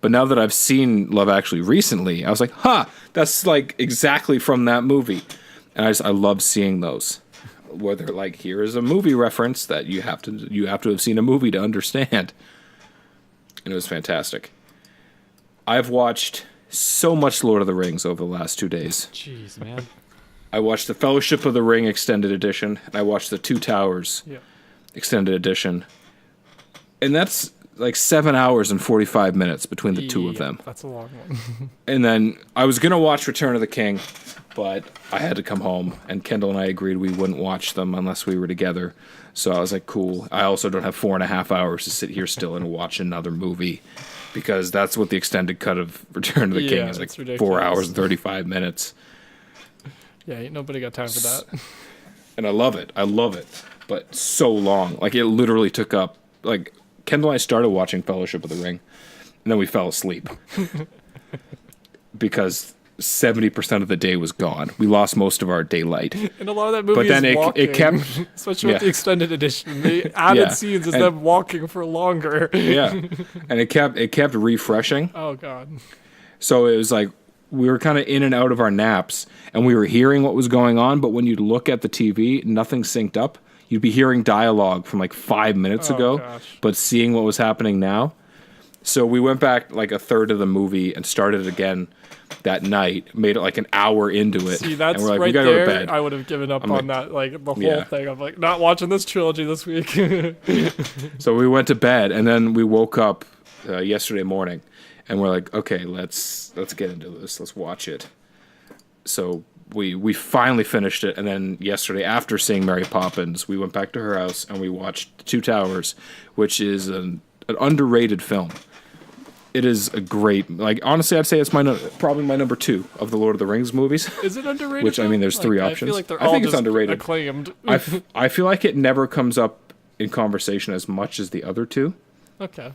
But now that I've seen Love Actually recently, I was like, "Ha, that's like exactly from that movie." And I love seeing those, where they're like, "Here is a movie reference that you have to have seen a movie to understand." And it was fantastic. I've watched so much Lord of the Rings over the last 2 days. jeez, man. I watched the Fellowship of the Ring extended edition, and I watched the Two Towers Yeah. extended edition. And that's like 7 hours and 45 minutes between the two of them. That's a long one. And then I was going to watch Return of the King, but I had to come home, and Kendall and I agreed we wouldn't watch them unless we were together. So I was like, cool. I also don't have 4.5 hours to sit here still and watch another movie, because that's what the extended cut of Return of the King Yeah, is, like it's ridiculous. 4 hours and 35 minutes. Yeah, ain't nobody got time for that. And I love it, but so long. Like it literally took up, like Kendall and I started watching Fellowship of the Ring, and then we fell asleep because 70% of the day was gone. We lost most of our daylight. And a lot of that movie But then is it walking. kept, Especially with yeah. the extended edition. The added Yeah, scenes is and- them walking for longer. yeah, and it kept refreshing. Oh, God. So it was like we were kind of in and out of our naps, and we were hearing what was going on. But when you'd look at the TV, nothing synced up. You'd be hearing dialogue from like 5 minutes Oh, ago, gosh. but seeing what was happening now. So we went back like a third of the movie and started it again that night. Made it like an hour into it. See, that's and we're like, right we gotta there. go to bed. I would have given up I'm on like- that, like the whole Yeah. thing. I'm like, not watching this trilogy this week. So we went to bed, and then we woke up yesterday morning, and we're like, okay, let's get into this. Let's watch it. So we finally finished it, and then yesterday, after seeing Mary Poppins, we went back to her house and we watched Two Towers, which is an underrated film. It is a great, like honestly, I'd say it's probably my number 2 of the Lord of the Rings movies. Is it underrated? Which, I mean, there's though? 3 I options. feel like they're I all think it's just underrated. acclaimed. I feel like it never comes up in conversation as much as the other two. Okay.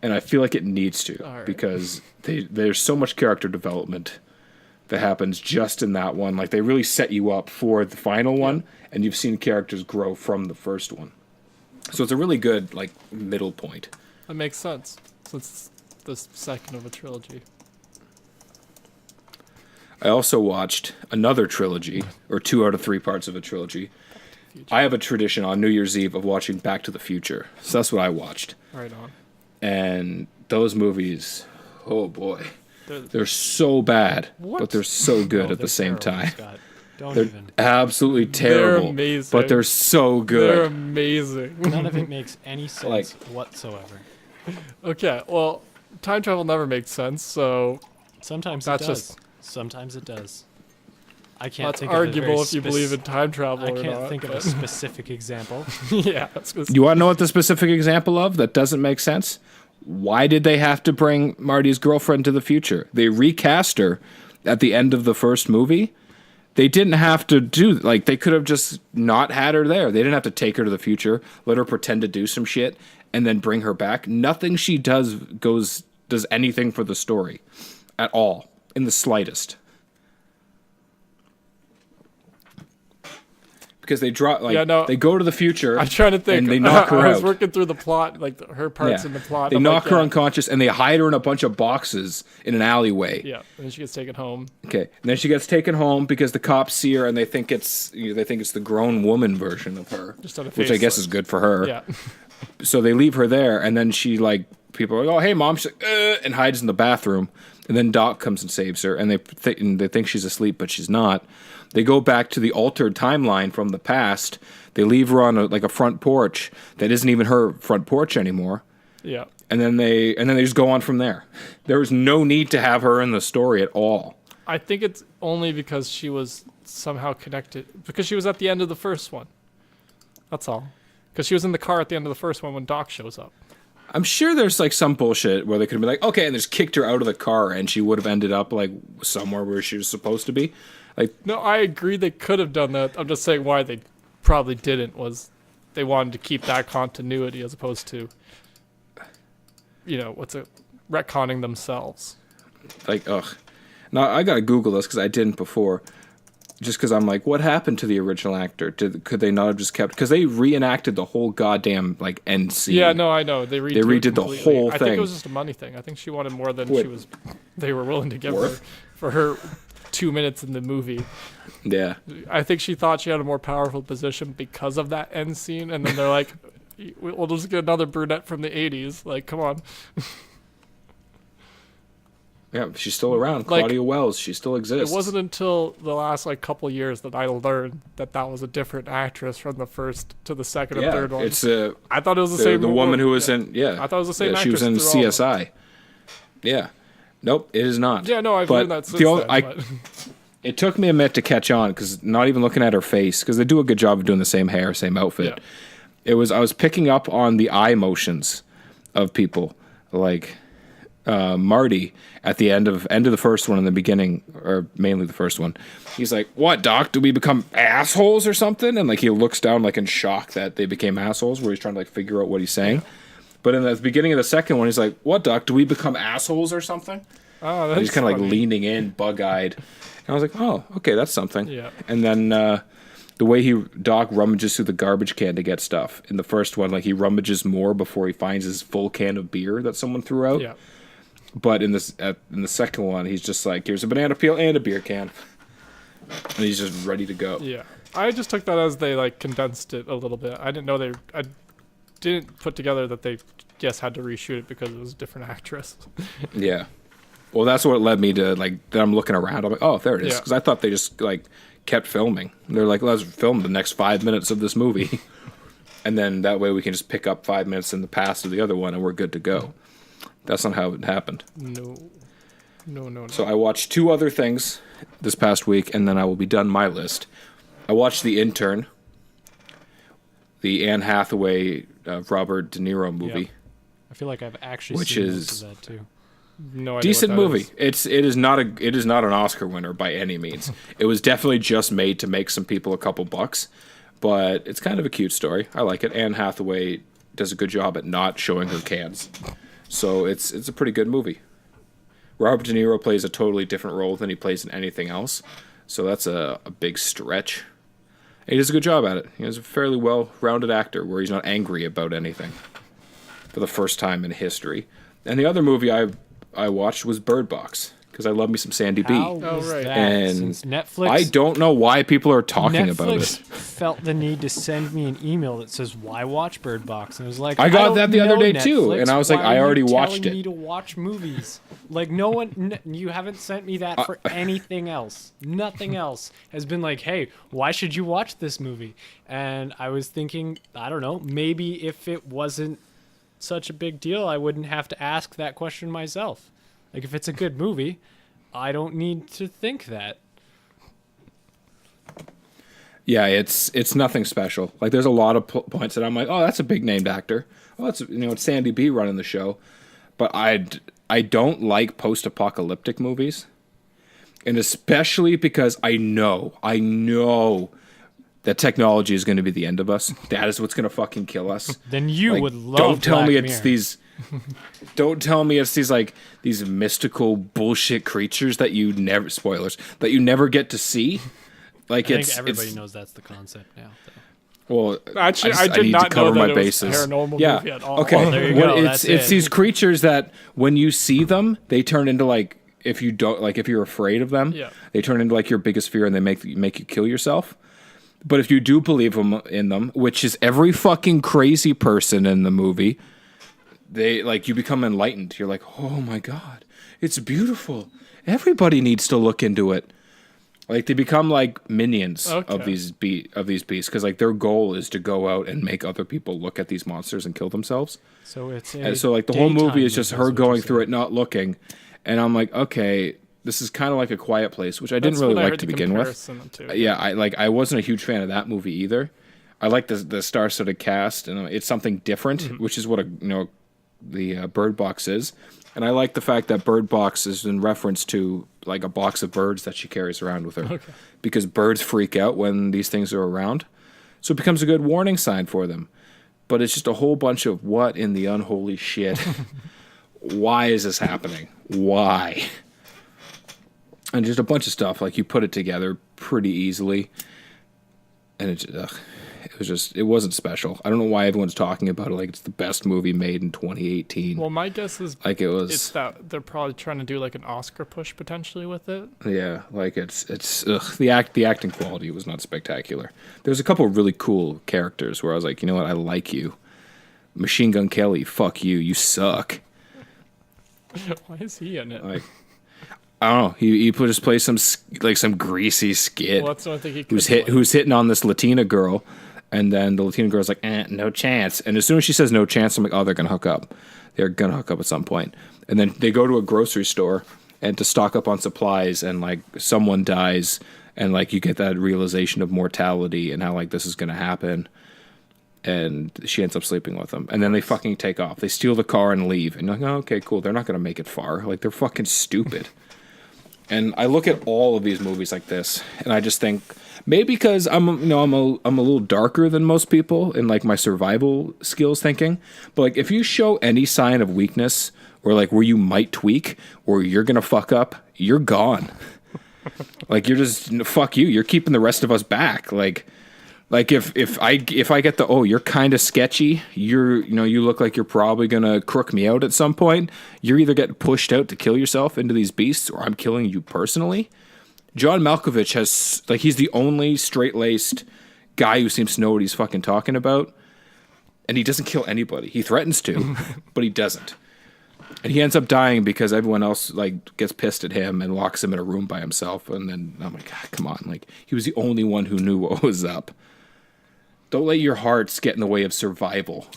And I feel like it needs to, All right. because there's so much character development that happens just in that one. Like, they really set you up for the final one, and you've seen characters grow from the first one. So it's a really good, like, middle point. That makes sense. Since it's the second of a trilogy. I also watched another trilogy, or 2 out of 3 parts of a trilogy. I have a tradition on New Year's Eve of watching Back to the Future. So that's what I watched. Right on. And those movies, oh boy. They're- They're so bad, What? but they're so good No, at the they're same terrible, time. Scott. Don't They're even. absolutely terrible, amazing. but they're so They're good. amazing. None of it makes any sense Like- whatsoever. Okay, well, time travel never makes sense, so Sometimes That's it does. just- Sometimes it does. I can't that's think of a very arguable if you believe in time travel I or can't not. think of a but- specific example. yeah, that's gonna You want to know what the specific example of that doesn't make sense? Why did they have to bring Marty's girlfriend to the future? They recast her at the end of the first movie. They didn't have to do, like, they could have just not had her there. They didn't have to take her to the future, let her pretend to do some shit, and then bring her back. Nothing she does does anything for the story at all, in the slightest. Because they draw, like, Yeah, no, they go to the future. I'm trying to think. And they knock her I was out. working through the plot, like her parts in the plot. They I'm knock like, her yeah. unconscious and they hide her in a bunch of boxes in an alleyway. Yeah, and then she gets taken home. Okay, and then she gets taken home because the cops see her and they think it's the grown woman version of her, Just on a which I guess facelift. is good for her. Yeah, So they leave her there, and then she, like, people are like, "Oh, hey, mom," she's like, and hides in the bathroom. And then Doc comes and saves her, and they think she's asleep, but she's not. They go back to the altered timeline from the past. They leave her on a front porch that isn't even her front porch anymore. yeah. And then they just go on from there. There was no need to have her in the story at all. I think it's only because she was somehow connected, because she was at the end of the first one. That's all. Because she was in the car at the end of the first one when Doc shows up. I'm sure there's, like, some bullshit where they could be like, okay, and they just kicked her out of the car and she would have ended up, like, somewhere where she was supposed to be. Like, No, I agree they could have done that. I'm just saying why they probably didn't was they wanted to keep that continuity as opposed to, retconning themselves. ugh. Now, I gotta Google this because I didn't before. Just because I'm like, what happened to the original actor? Could they not have just kept... Because they reenacted the whole goddamn, like, end scene. Yeah, no, I know. They redid it the completely. whole I think thing. it was just a money thing. I think she wanted more than What? they were willing to give her Worth? for her 2 minutes in the movie. Yeah. I think she thought she had a more powerful position because of that end scene, and then they're like, we'll just get another brunette from the 80s. Like, come on. Yeah, she's still around. Like, Claudia Wells, she still exists. It wasn't until the last, couple years that I learned that was a different actress from the first to the second and third one. It's I thought it was the the same woman who yeah. was in... Yeah. I thought it was the same She was in actress through all of them. CSI. Yeah. Nope, it is not. Yeah, no, I've But learned that since the only- then. but- It took me a minute to catch on because not even looking at her face, because they do a good job of doing the same hair, same outfit. Yeah. I was picking up on the eye motions of people, like Marty at the end of the first one and the beginning, or mainly the first one. He's like, "What, Doc? Do we become assholes or something?" And, like, he looks down, like, in shock that they became assholes, where he's trying to, like, figure out what he's saying. But in the beginning of the second one, he's like, "What, Doc? Do we become assholes or something?" Oh, And that's he's kind of, like, funny. leaning in, bug-eyed. And I was like, "Oh, okay, that's something." Yeah. And then the way Doc rummages through the garbage can to get stuff in the first one, like, he rummages more before he finds his full can of beer that someone threw out. Yeah. But in the second one, he's just like, "Here's a banana peel and a beer can," and he's just ready to go. Yeah. I just took that as they, condensed it a little bit. I didn't know I didn't put together that they just had to reshoot it because it was a different actress. Yeah. Well, that's what led me to, like, then I'm looking around. I'm like, oh, there it is. Yeah. Because I thought they just, like, kept filming. They're like, let's film the next 5 minutes of this movie. And then that way we can just pick up 5 minutes in the past of the other one and we're good to go. That's not how it happened. No. So I watched 2 other things this past week, and then I will be done my list. I watched The Intern, the Anne Hathaway, Robert De Niro movie. Yep. I feel like I've actually Which seen is- most of that too. No idea. Decent what that movie. is. It is not an Oscar winner by any means. It was definitely just made to make some people a couple bucks, but it's kind of a cute story. I like it. Anne Hathaway does a good job at not showing her cans, so it's a pretty good movie. Robert De Niro plays a totally different role than he plays in anything else, so that's a big stretch. And he does a good job at it. He's a fairly well-rounded actor where he's not angry about anything for the first time in history. And the other movie I watched was Bird Box, because I love me some Sandy B. How was right. that? And Since Netflix, I don't know why people are talking about Netflix it. felt the need to send me an email that says, "Why watch Bird Box?" And I was like, I got don't that the other know day, too, Netflix. and I was like, Why I are already you watched telling it. me to watch movies. Like, no one, you haven't sent me that for anything else. Nothing else has been like, hey, why should you watch this movie? And I was thinking, I don't know, maybe if it wasn't such a big deal, I wouldn't have to ask that question myself. Like, if it's a good movie, I don't need to think that. Yeah, it's nothing special. Like, there's a lot of points that I'm like, oh, that's a big named actor. Oh, it's it's Sandy B running the show. But I don't like post-apocalyptic movies, and especially because I know that technology is going to be the end of us. That is what's going to fucking kill us. Then you Like, would love don't tell Black me it's Mirror. these. Don't tell me it's these mystical bullshit creatures that you never get to see. Like, I think everybody knows that's the concept now. Though. Well, Actually, I did need not to cover know my that it was bases. a paranormal Yeah. movie at all. Okay. Well, there you Well, go. it's That's it. these creatures that when you see them, they turn into if you don't if you're afraid of them, Yeah. they turn into your biggest fear and they make you kill yourself. But if you do believe in them, which is every fucking crazy person in the movie, they you become enlightened. You're like, oh my god, it's beautiful. Everybody needs to look into it. Like, they become like minions of these beasts, because their goal is to go out and make other people look at these monsters and kill themselves. So it's And so the whole movie is just her going through it, not looking. And I'm like, okay, this is kind of like A Quiet Place, which I didn't really like to begin with. Yeah, I wasn't a huge fan of that movie either. I like the star-studded cast, and it's something different, which is what the Bird Box is. And I like the fact that Bird Box is in reference to a box of birds that she carries around with her, because birds freak out when these things are around. So it becomes a good warning sign for them. But it's just a whole bunch of what in the unholy shit. Why is this happening? Why? And just a bunch of stuff. You put it together pretty easily. And it wasn't special. I don't know why everyone's talking about it it's the best movie made in 2018. Well, my guess is it's that they're probably trying to do an Oscar push potentially with it. Yeah, the acting quality was not spectacular. There's a couple of really cool characters where I was like, you know what, I like you. Machine Gun Kelly, fuck you, you suck. Why is he in it? I don't know. He just plays some greasy skit. Well, that's the only thing he could who's hitting on this Latina girl. And then the Latina girl's like, no chance. And as soon as she says no chance, I'm like, oh, they're going to hook up. They're going to hook up at some point. And then they go to a grocery store and to stock up on supplies, and someone dies, and you get that realization of mortality and how this is going to happen. And she ends up sleeping with them. And then they fucking take off. They steal the car and leave. And you're like, oh, okay, cool. They're not going to make it far. They're fucking stupid. And I look at all of these movies like this, and I just think, maybe because I'm a little darker than most people in my survival skills thinking, but if you show any sign of weakness or where you might tweak or you're gonna fuck up, you're gone. You're just fuck you. You're keeping the rest of us back. If I get the you're kind of sketchy, you look like you're probably gonna crook me out at some point. You're either getting pushed out to kill yourself into these beasts, or I'm killing you personally. John Malkovich he's the only straight-laced guy who seems to know what he's fucking talking about, and he doesn't kill anybody. He threatens to, but he doesn't. And he ends up dying because everyone else gets pissed at him and locks him in a room by himself. And then I'm like, God, come on! He was the only one who knew what was up. Don't let your hearts get in the way of survival.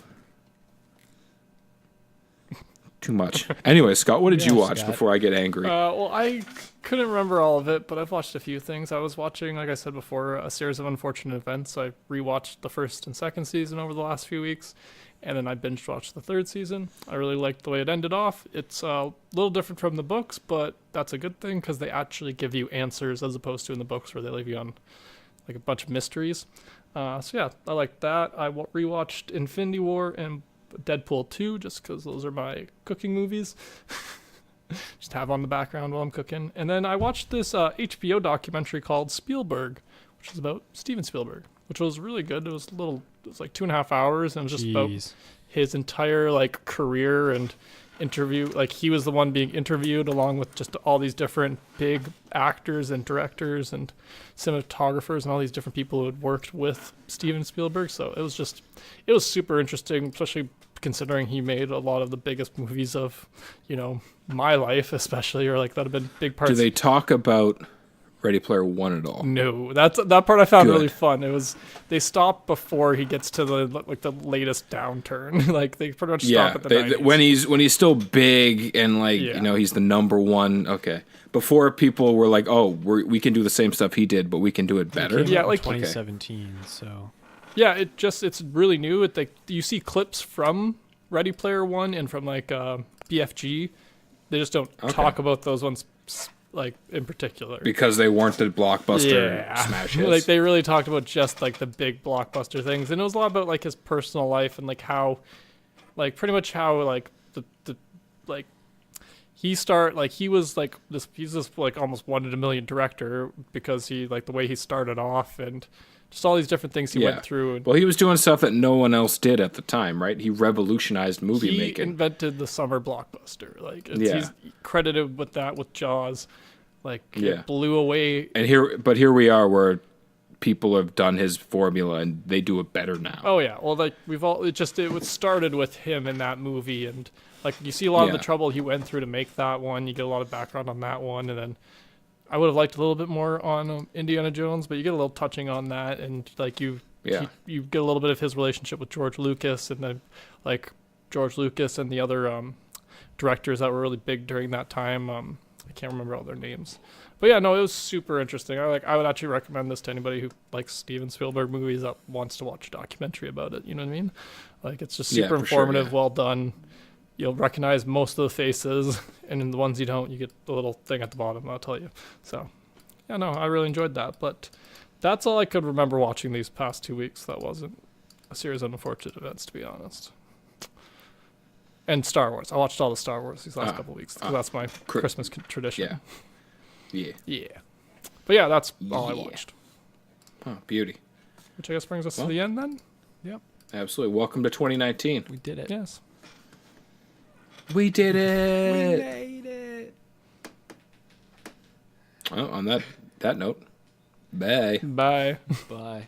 Too much. Anyway, Scott, what did you watch before I get angry? Well, I couldn't remember all of it, but I've watched a few things. I was watching, like I said before, a series of unfortunate events. I rewatched the first and second season over the last few weeks, and then I binge watched the third season. I really liked the way it ended off. It's a little different from the books, but that's a good thing because they actually give you answers as opposed to in the books where they leave you on a bunch of mysteries. So yeah, I like that. I rewatched Infinity War and Deadpool 2 just because those are my cooking movies. Just have on the background while I'm cooking. And then I watched this HBO documentary called Spielberg, which is about Steven Spielberg, which was really good. It was like 2.5 hours, and it was just about his entire like career and interview. Like he was the one being interviewed along with just all these different big actors and directors and cinematographers and all these different people who had worked with Steven Spielberg. So it was super interesting, especially considering he made a lot of the biggest movies of, my life, especially, or like that have been big parts. Do they talk about Ready Player One at all? No, that part I found Good. really fun. They stop before he gets to the latest downturn. Like they pretty much stop at the 90s. when he's still big and he's the number one. Okay, before people were like, oh, we can do the same stuff he did, but we can do it better. Yeah, like 2017. So yeah, it's really new. You see clips from Ready Player One and from like BFG. They just don't talk about those ones like in particular because they weren't the blockbuster smash hits. Like they really talked about just like the big blockbuster things, and it was a lot about like his personal life and like how, like pretty much how like the like he's this like almost 1 in a million director because he like the way he started off and just all these different things he went through. And well, he was doing stuff that no one else did at the time, right? He revolutionized movie making. He invented the summer blockbuster. Like he's credited with that with Jaws. Like it blew away. And here we are where people have done his formula and they do it better now. Oh yeah. Well, like it started with him in that movie, and like you see a lot of the trouble he went through to make that one. You get a lot of background on that one, and then I would have liked a little bit more on Indiana Jones, but you get a little touching on that, and like you get a little bit of his relationship with George Lucas, and then like George Lucas and the other directors that were really big during that time. I can't remember all their names, but yeah, no, it was super interesting. I would actually recommend this to anybody who likes Steven Spielberg movies that wants to watch a documentary about it. You know what I mean? Like it's just super informative, well done. You'll recognize most of the faces, and in the ones you don't, you get the little thing at the bottom, I'll tell you. So, yeah, no, I really enjoyed that. But that's all I could remember watching these past 2 weeks. That wasn't a series of unfortunate events, to be honest. And Star Wars. I watched all the Star Wars these last couple of weeks, because that's my Christmas tradition. Yeah. But yeah, that's all I watched. Oh, beauty. Which I guess brings us to the end then? Yep. Absolutely. Welcome to 2019. We did it. Yes. We did it. We made it. Well, on that note, bye. Bye. Bye.